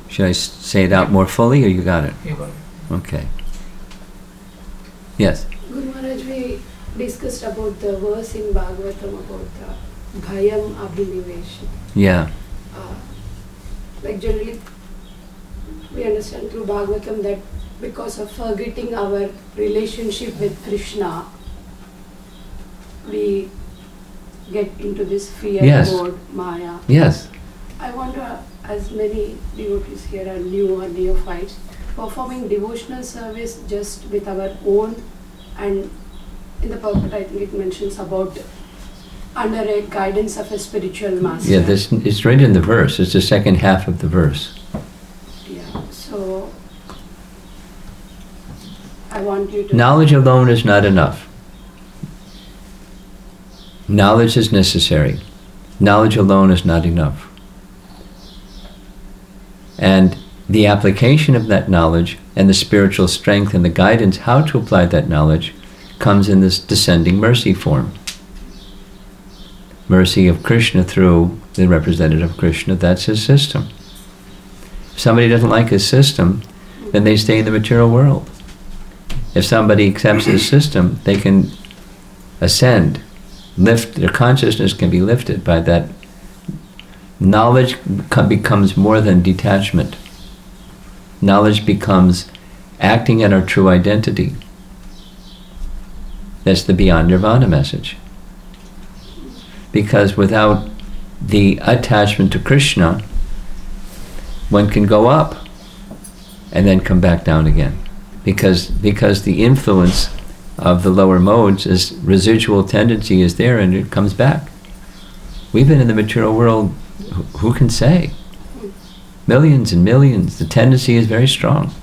Should I say it out more fully, or you got it? You got it. Okay. Yes? Guru Maharaj, we discussed about the verse in Bhagavatam about Bhayam Abhinivesha. Yeah. Like generally, we understand through Bhagavatam that because of forgetting our relationship with Krishna, we get into this fear mode, Maya. Yes. I wonder, as many devotees here are new or neophytes, performing devotional service just with our own, and in the purport I think it mentions about under a guidance of a spiritual master. Yeah, this, it's right in the verse. It's the second half of the verse. Yeah, so I want you to... Knowledge alone is not enough. Knowledge is necessary. Knowledge alone is not enough. And the application of that knowledge and the spiritual strength and the guidance how to apply that knowledge comes in this descending mercy form. Mercy of Krishna through the representative of Krishna, that's his system. If somebody doesn't like his system, then they stay in the material world. If somebody accepts his system, they can ascend, lift, their consciousness can be lifted by that. Knowledge becomes more than detachment. Knowledge becomes acting at our true identity. That's the Beyond Nirvana message. Because without the attachment to Krishna, one can go up and then come back down again. Because the influence of the lower modes is residual tendency is there and it comes back. We've been in the material world, who can say? Millions and millions. The tendency is very strong.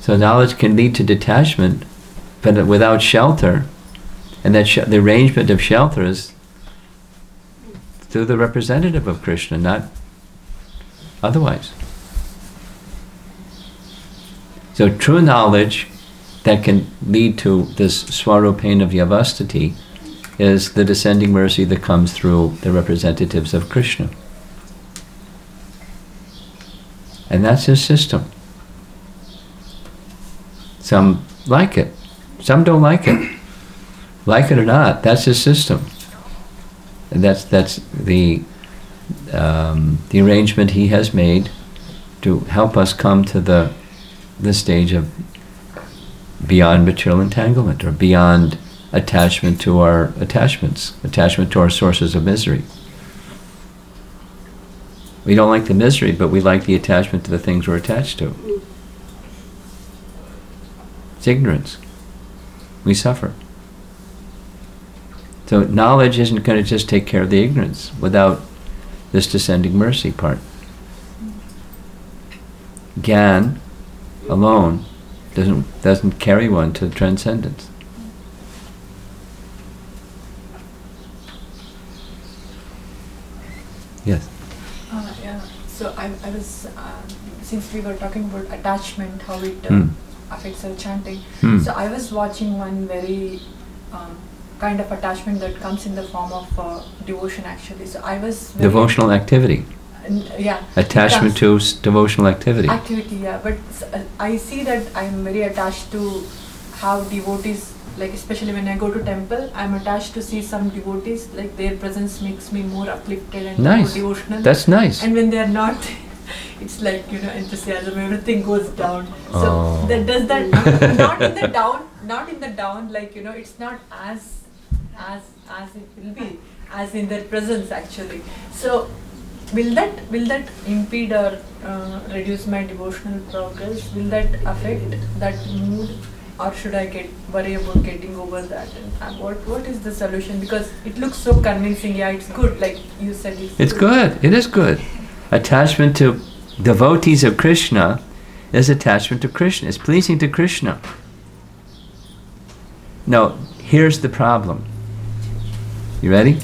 So knowledge can lead to detachment, but without shelter, and that the arrangement of shelter is through the representative of Krishna, not otherwise. So true knowledge that can lead to this swarupena vyavastati is the descending mercy that comes through the representatives of Krishna. And that's his system. Some like it, some don't like it. Like it or not, that's his system. And that's the arrangement he has made to help us come to the stage of beyond material entanglement, or beyond attachment to our attachments, attachment to our sources of misery. We don't like the misery, but we like the attachment to the things we're attached to. It's ignorance. We suffer. So knowledge isn't going to just take care of the ignorance without this descending mercy part. Gyan alone doesn't carry one to transcendence. Yes. Yeah. So I was since we were talking about attachment, how it affects our chanting. So I was watching one very kind of attachment that comes in the form of devotion actually. So I was devotional activity. Yeah. Attachment to devotional activity. Activity, yeah. But I see that I'm very attached to how devotees, like especially when I go to temple, I'm attached to see some devotees, like their presence makes me more uplifted and more devotional. That's nice. And when they are not, it's like, you know, enthusiasm, everything goes down. So that does that, not in the down, like, you know, it's not as it will be, as in their presence actually. So will that impede or reduce my devotional progress? Will that affect that mood, or should I worry about getting over that? And what is the solution? Because it looks so convincing. Yeah, it's good. Like you said, it's good. It is good. Attachment to devotees of Krishna is attachment to Krishna. It's pleasing to Krishna. No, here's the problem. You ready?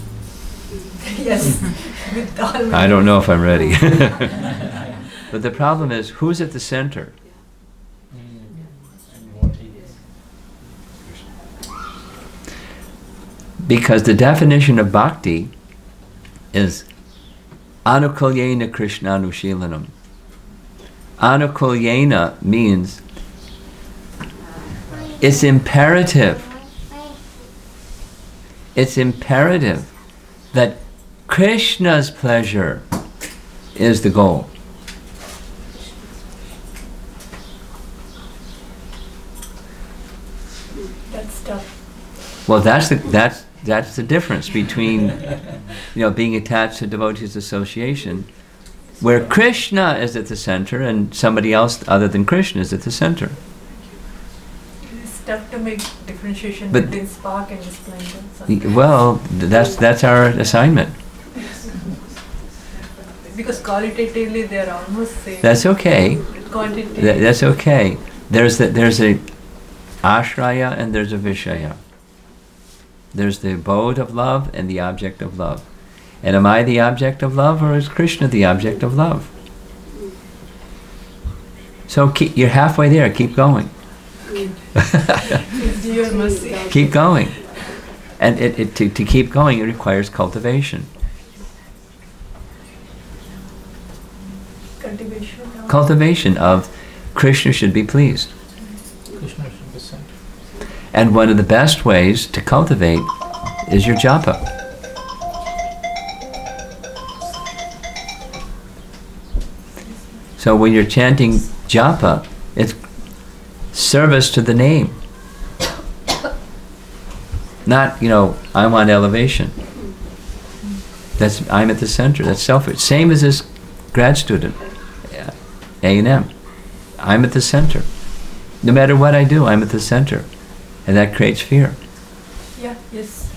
Yes. I don't know if I'm ready. But the problem is, who's at the center? Because the definition of bhakti is anukulyena krishnanushilanam. Anukulyena means it's imperative. It's imperative that Krishna's pleasure is the goal. That's tough. Well, that's the difference between, being attached to devotees association where Krishna is at the center and somebody else other than Krishna is at the center. It's tough to make differentiation But between spark and splendor. well, that's our assignment. Because qualitatively they are almost same. That's okay. Quantitatively. That's okay. There's a ashraya and there's a vishaya. There's the abode of love and the object of love. And am I the object of love, or is Krishna the object of love? So you're halfway there. Keep going. Keep going. And to keep going, it requires cultivation. Cultivation of Krishna should be pleased. Krishna should be sent. And one of the best ways to cultivate is your japa. So when you're chanting japa, it's service to the name. Not, I want elevation. I'm at the center. That's selfish. Same as this grad student, A&M. I'm at the center. No matter what I do, I'm at the center. And that creates fear. Yeah, yes.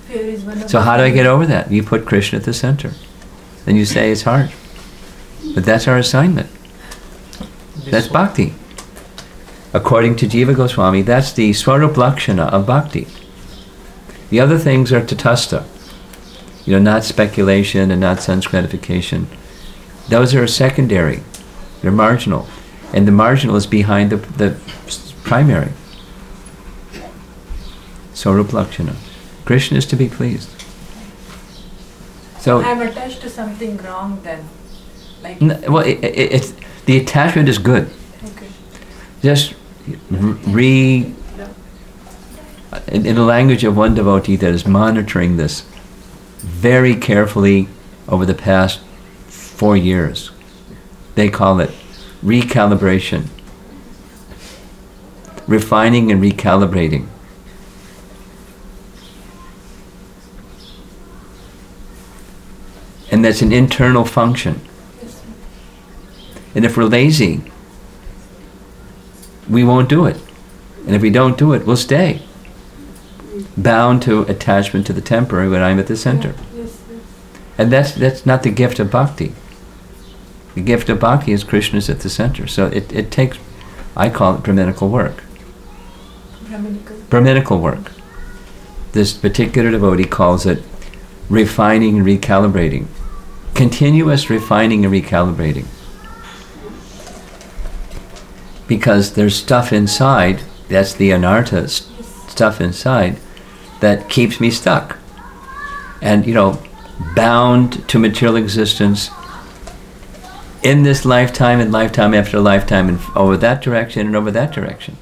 Fear is one of So how do I get over that? You put Krishna at the center. Then you say it's hard. But that's our assignment. That's bhakti. According to Jiva Goswami, that's the Swarup Lakshana of bhakti. The other things are tatastha. Not speculation and not sense gratification. Those are secondary. They're marginal. And the marginal is behind the primary. Swarup Lakshana. Krishna is to be pleased. So I'm attached to something wrong then. Like well, it's the attachment is good. okay. Just in the language of one devotee that is monitoring this very carefully over the past 4 years. They call it recalibration. Refining and recalibrating. And that's an internal function. And if we're lazy, we won't do it. And if we don't do it, we'll stay bound to attachment to the temporary when I'm at the center. Yes, yes. And that's not the gift of bhakti. The gift of bhakti is Krishna's at the center. So it takes, I call it Brahminical work. Brahminical work. This particular devotee calls it refining and recalibrating. Continuous refining and recalibrating. Because there's stuff inside, that's the anartha, stuff inside, that keeps me stuck. And, bound to material existence in this lifetime and lifetime after lifetime and over that direction and over that direction.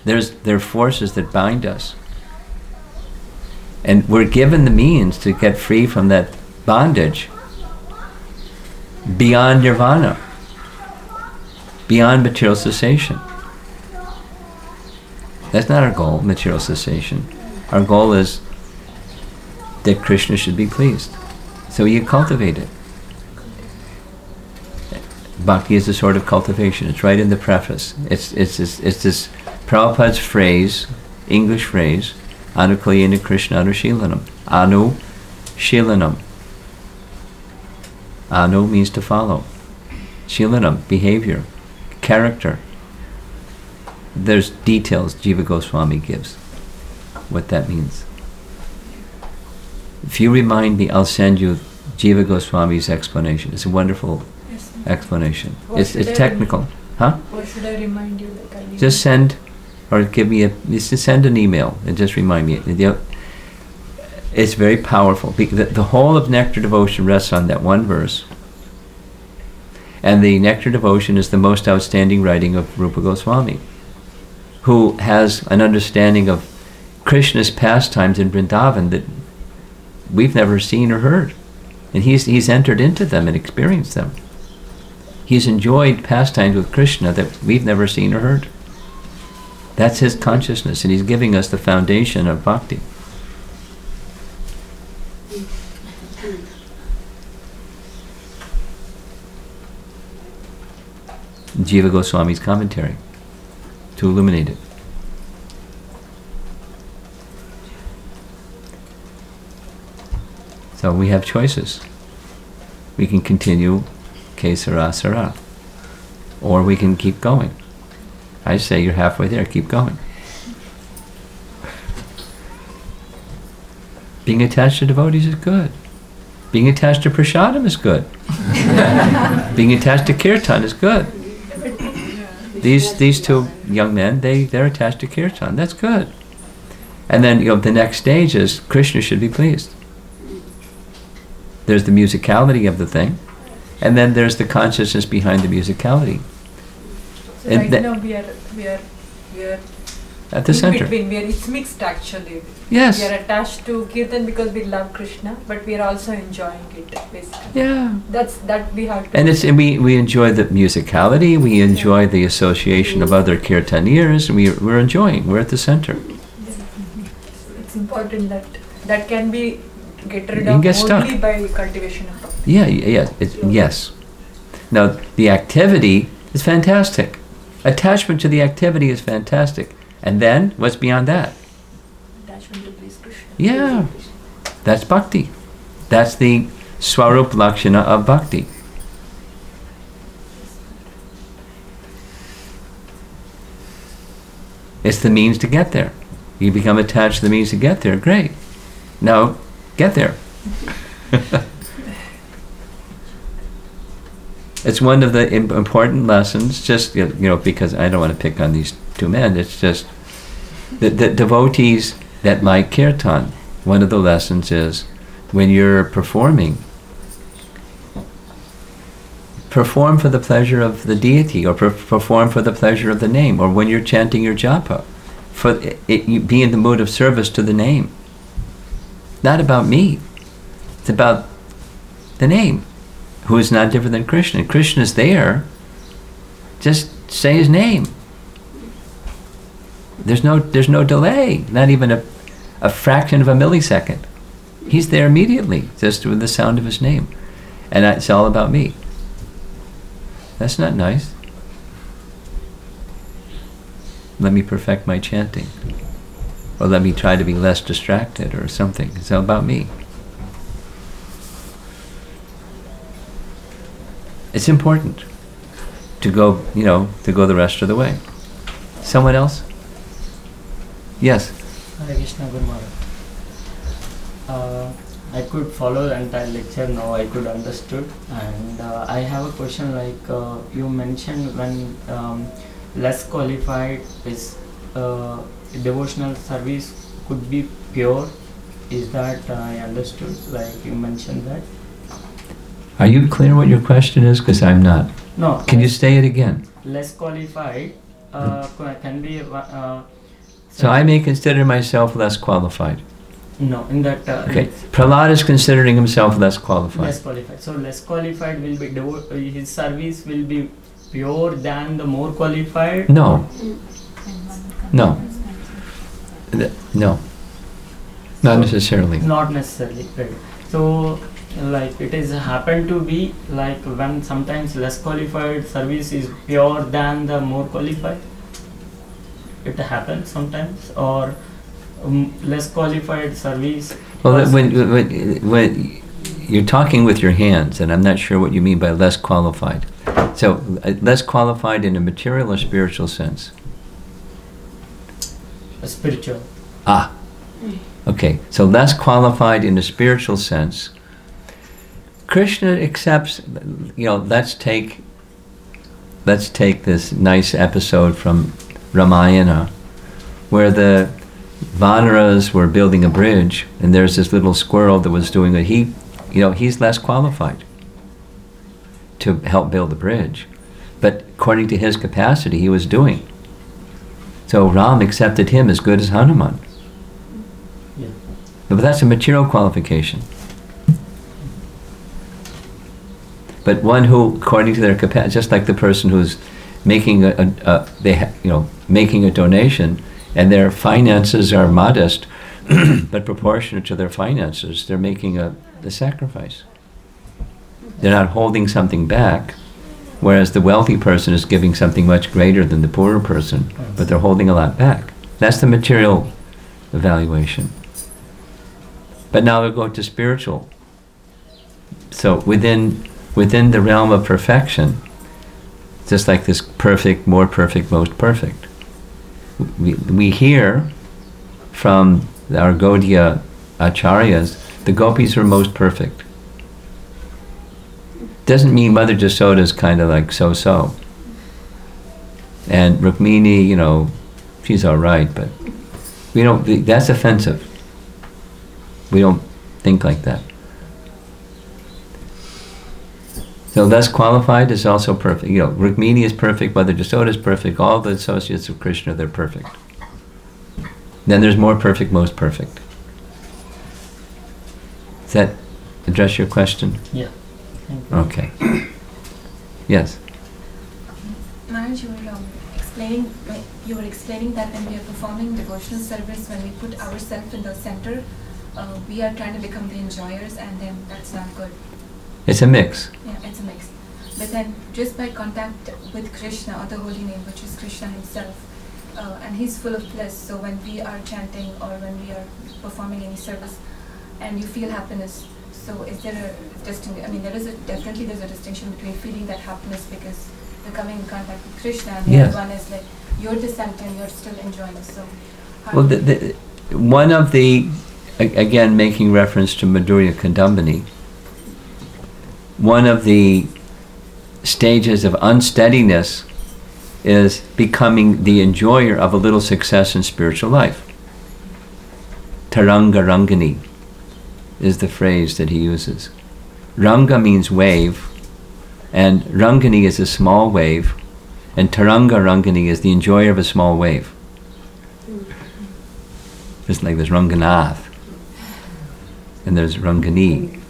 There are forces that bind us. And we're given the means to get free from that bondage beyond nirvana. Beyond material cessation. That's not our goal, material cessation. Our goal is that Krishna should be pleased. So you cultivate it. Bhakti is a sort of cultivation. It's right in the preface. It's this Prabhupada's phrase, English phrase, Anukalyena Krishna Anushilanam. Anu Shilanam. Anu means to follow. Shilanam, behavior. Character. There's details Jiva Goswami gives what that means. If you remind me, I'll send you Jiva Goswami's explanation. It's a wonderful explanation. It's technical. What should I remind you? Just send, or give me just send an email and just remind me. It's very powerful. The whole of Nectar Devotion rests on that one verse. And the Nectar Devotion is the most outstanding writing of Rupa Goswami, who has an understanding of Krishna's pastimes in Vrindavan that we've never seen or heard. And he's entered into them and experienced them. He's enjoyed pastimes with Krishna that we've never seen or heard. That's his consciousness, and he's giving us the foundation of bhakti. Jiva Goswami's commentary to illuminate it. So we have choices. We can continue Kesara Sara, or we can keep going. I say you're halfway there, keep going. Being attached to devotees is good. Being attached to prasadam is good. Being attached to kirtan is good. These two young men, they're attached to kirtan. That's good. And then the next stage is Krishna should be pleased. There's the musicality of the thing, and then there's the consciousness behind the musicality. So right now we are at the center. Between, it's mixed actually. Yes. We are attached to kirtan because we love Krishna, but we are also enjoying it basically. Yeah. That we have to. And we enjoy the musicality. We enjoy the association of other kirtaniers. We're enjoying. We're at the center. It's important that can be get rid You can of get only stuck. by cultivation of bhakti. Yes. Now, the activity is fantastic. Attachment to the activity is fantastic. And then, what's beyond that? Attachment to please Krishna. Yeah. That's bhakti. That's the Swarup Lakshana of bhakti. It's the means to get there. You become attached to the means to get there. Great. Now, get there. It's one of the important lessons, just, because I don't want to pick on these two men, it's just the devotees that like kirtan, one of the lessons is when you're performing, perform for the pleasure of the deity, or perform for the pleasure of the name, or when you're chanting your japa, you be in the mood of service to the name. Not about me. It's about the name, who is not different than Krishna. Krishna is there. Just say his name. There's no delay, not even a fraction of a millisecond. He's there immediately, just with the sound of his name. And it's all about me. That's not nice. Let me perfect my chanting. Or let me try to be less distracted or something. It's all about me. It's important to go, to go the rest of the way. Someone else? Yes. Hare Krishna, Guru Maharaj. I could follow the entire lecture now. I could understood, and I have a question. Like you mentioned, when less qualified is devotional service could be pure. Is that I understood? Like you mentioned that. Are you clear what your question is? Because I'm not. No. Can you say it again? Less qualified can be. So I may consider myself less qualified. No, in that. Okay. Prahlad is considering himself less qualified. Less qualified. So less qualified will be his service will be pure than the more qualified. No. No. No. Not necessarily. Not necessarily. Right. So, like it is happened to be like when sometimes less qualified service is pure than the more qualified. It happens sometimes, or less qualified service. Well, when you're talking with your hands, and I'm not sure what you mean by less qualified. So, less qualified in a material or spiritual sense? Spiritual. Ah. Okay. So less qualified in a spiritual sense. Krishna accepts. Let's take this nice episode from Ramayana, where the Vanaras were building a bridge, and there's this little squirrel that was doing it. He's less qualified to help build the bridge, but according to his capacity, he was doing. So Ram accepted him as good as Hanuman. Yeah. But that's a material qualification. But one who, according to their capacity, just like the person who's making making a donation, and their finances are modest, but proportionate to their finances, they're making a sacrifice. They're not holding something back. Whereas the wealthy person is giving something much greater than the poorer person, but they're holding a lot back. That's the material evaluation. But now we go to spiritual. So within the realm of perfection, just like this perfect, more perfect, most perfect, we hear from our Gaudiya acharyas, the gopis are most perfect. Doesn't mean Mother Jasoda is kind of like so-so. And Rukmini, you know, she's all right, but we don't, that's offensive. We don't think like that. So less qualified is also perfect. You know, Rukmini is perfect, Mother Jasoda is perfect, all the associates of Krishna, they're perfect. Then there's more perfect, most perfect. Does that address your question? Yeah. Okay. Yes. Maharaj, you were explaining that when we are performing devotional service, when we put ourselves in the center, we are trying to become the enjoyers, and then that's not good. It's a mix. Yeah, it's a mix. But then, just by contact with Krishna, or the holy name, which is Krishna himself, and he's full of bliss, so when we are chanting or when we are performing any service, and you feel happiness, so is there a distinction? I mean, definitely there's a distinction between feeling that happiness because you're coming in contact with Krishna, and the Yes. other one is like, you're the center and you're still enjoying it. So, Well, one of the, again, making reference to Madhurya Kandambini, one of the stages of unsteadiness is becoming the enjoyer of a little success in spiritual life. Taranga Rangani is the phrase that he uses. Ranga means wave, and Rangani is a small wave, and Taranga Rangani is the enjoyer of a small wave. Just like there's Ranganath, and there's Rangani,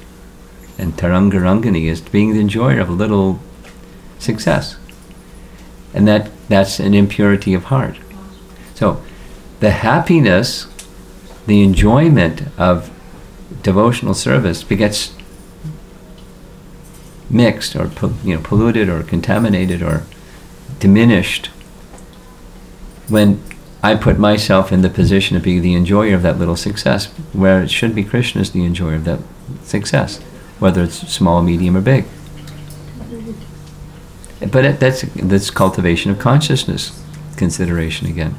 and Taranga Rangani is being the enjoyer of a little success. And that's an impurity of heart. So the happiness, the enjoyment of devotional service begets mixed or polluted or contaminated or diminished when I put myself in the position of being the enjoyer of that little success, where it should be Krishna is the enjoyer of that success, whether it's small, medium, or big. But that's cultivation of consciousness consideration again.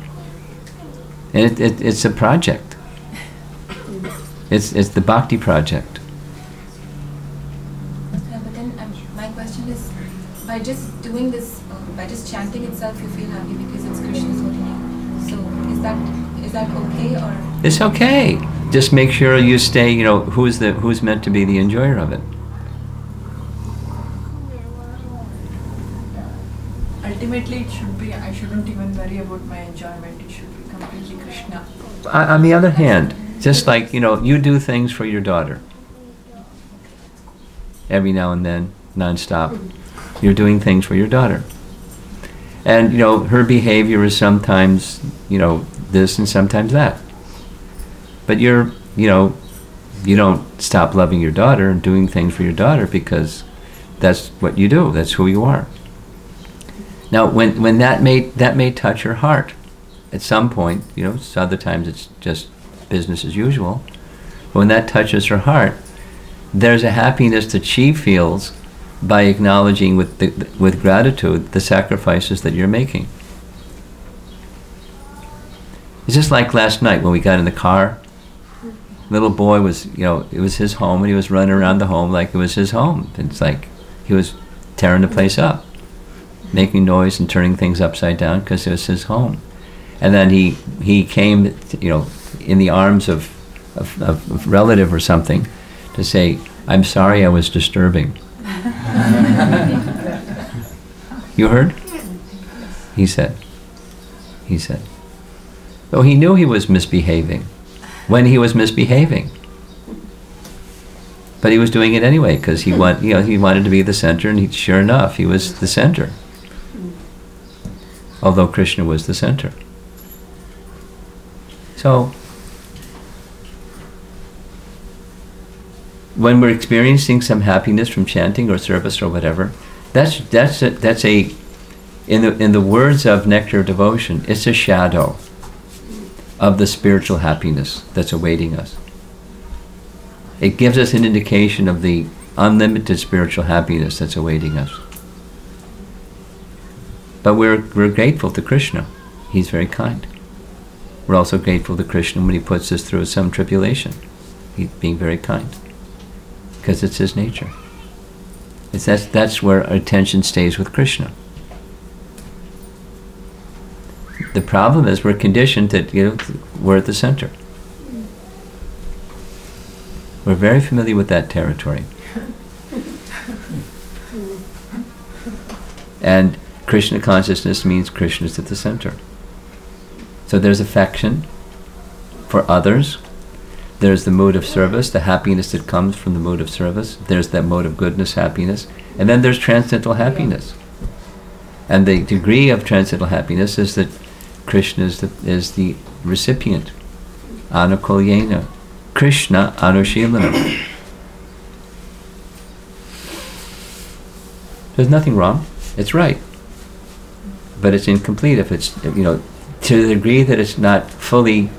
And it's a project. It's the bhakti project. yeah, but then my question is, by just doing this, by just chanting itself, you feel happy because it's Krishna's holy name. So is that okay, or? It's okay. Just make sure you stay. You know, who's meant to be the enjoyer of it. Ultimately, it should be, I shouldn't even worry about my enjoyment. It should be completely Krishna. On the other hand, just like, you do things for your daughter. Every now and then, non-stop. You're doing things for your daughter. And, her behavior is sometimes, this and sometimes that. But you don't stop loving your daughter and doing things for your daughter because that's what you do. That's who you are. Now, when that may touch her heart at some point, other times it's just business as usual. But when that touches her heart, there's a happiness that she feels by acknowledging with gratitude the sacrifices that you're making. It's just like last night when we got in the car. Little boy was, it was his home, and he was running around the home like it was his home. It's like he was tearing the place up, making noise and turning things upside down because it was his home. And then he came, in the arms of a relative or something to say, "I'm sorry I was disturbing." You heard? He said. Oh, he knew he was misbehaving when he was misbehaving. But he was doing it anyway because he wanted to be the center, and sure enough, he was the center. Although Krishna was the center. So, when we're experiencing some happiness from chanting or service or whatever, That's a in the words of Nectar of Devotion, it's a shadow of the spiritual happiness that's awaiting us. It gives us an indication of the unlimited spiritual happiness that's awaiting us. But we're grateful to Krishna. He's very kind. We're also grateful to Krishna when he puts us through some tribulation. He's being very kind. Because it's his nature. That's where our attention stays with Krishna. The problem is we're conditioned that we're at the center. We're very familiar with that territory. And Krishna consciousness means Krishna's at the center. So there's affection for others. There's the mood of service, the happiness that comes from the mood of service. There's that mode of goodness, happiness. And then there's transcendental happiness. And the degree of transcendental happiness is that Krishna is the recipient. Anukulyena. Krishna Anushilanam. There's nothing wrong. It's right. But it's incomplete if it's, to the degree that it's not fully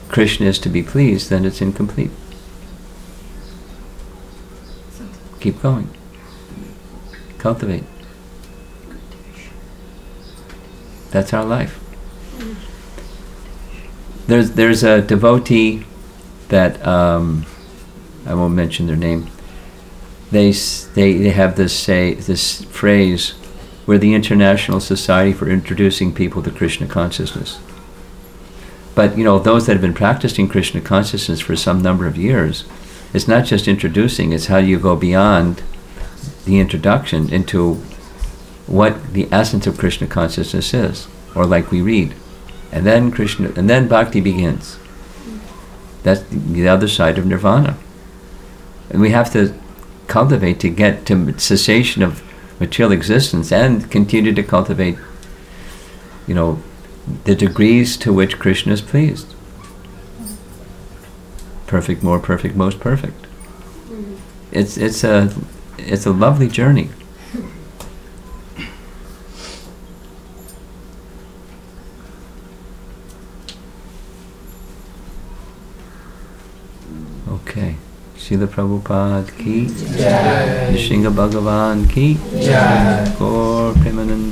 Krishna is to be pleased, then it's incomplete. Keep going. Cultivate. That's our life. There's a devotee that I won't mention their name. They have this phrase, we're the International Society for Introducing People to Krishna Consciousness. But those that have been practicing Krishna consciousness for some number of years, it's not just introducing, it's how you go beyond the introduction into what the essence of Krishna consciousness is, or like we read. And then bhakti begins. That's the other side of nirvana. And we have to cultivate to get to cessation of material existence and continue to cultivate, the degrees to which Krishna is pleased. Perfect, more perfect, most perfect. It's a lovely journey. Okay. Srila Prabhupada ki Jai. Shinga Bhagavan ki Jai. Gaur Premanandi.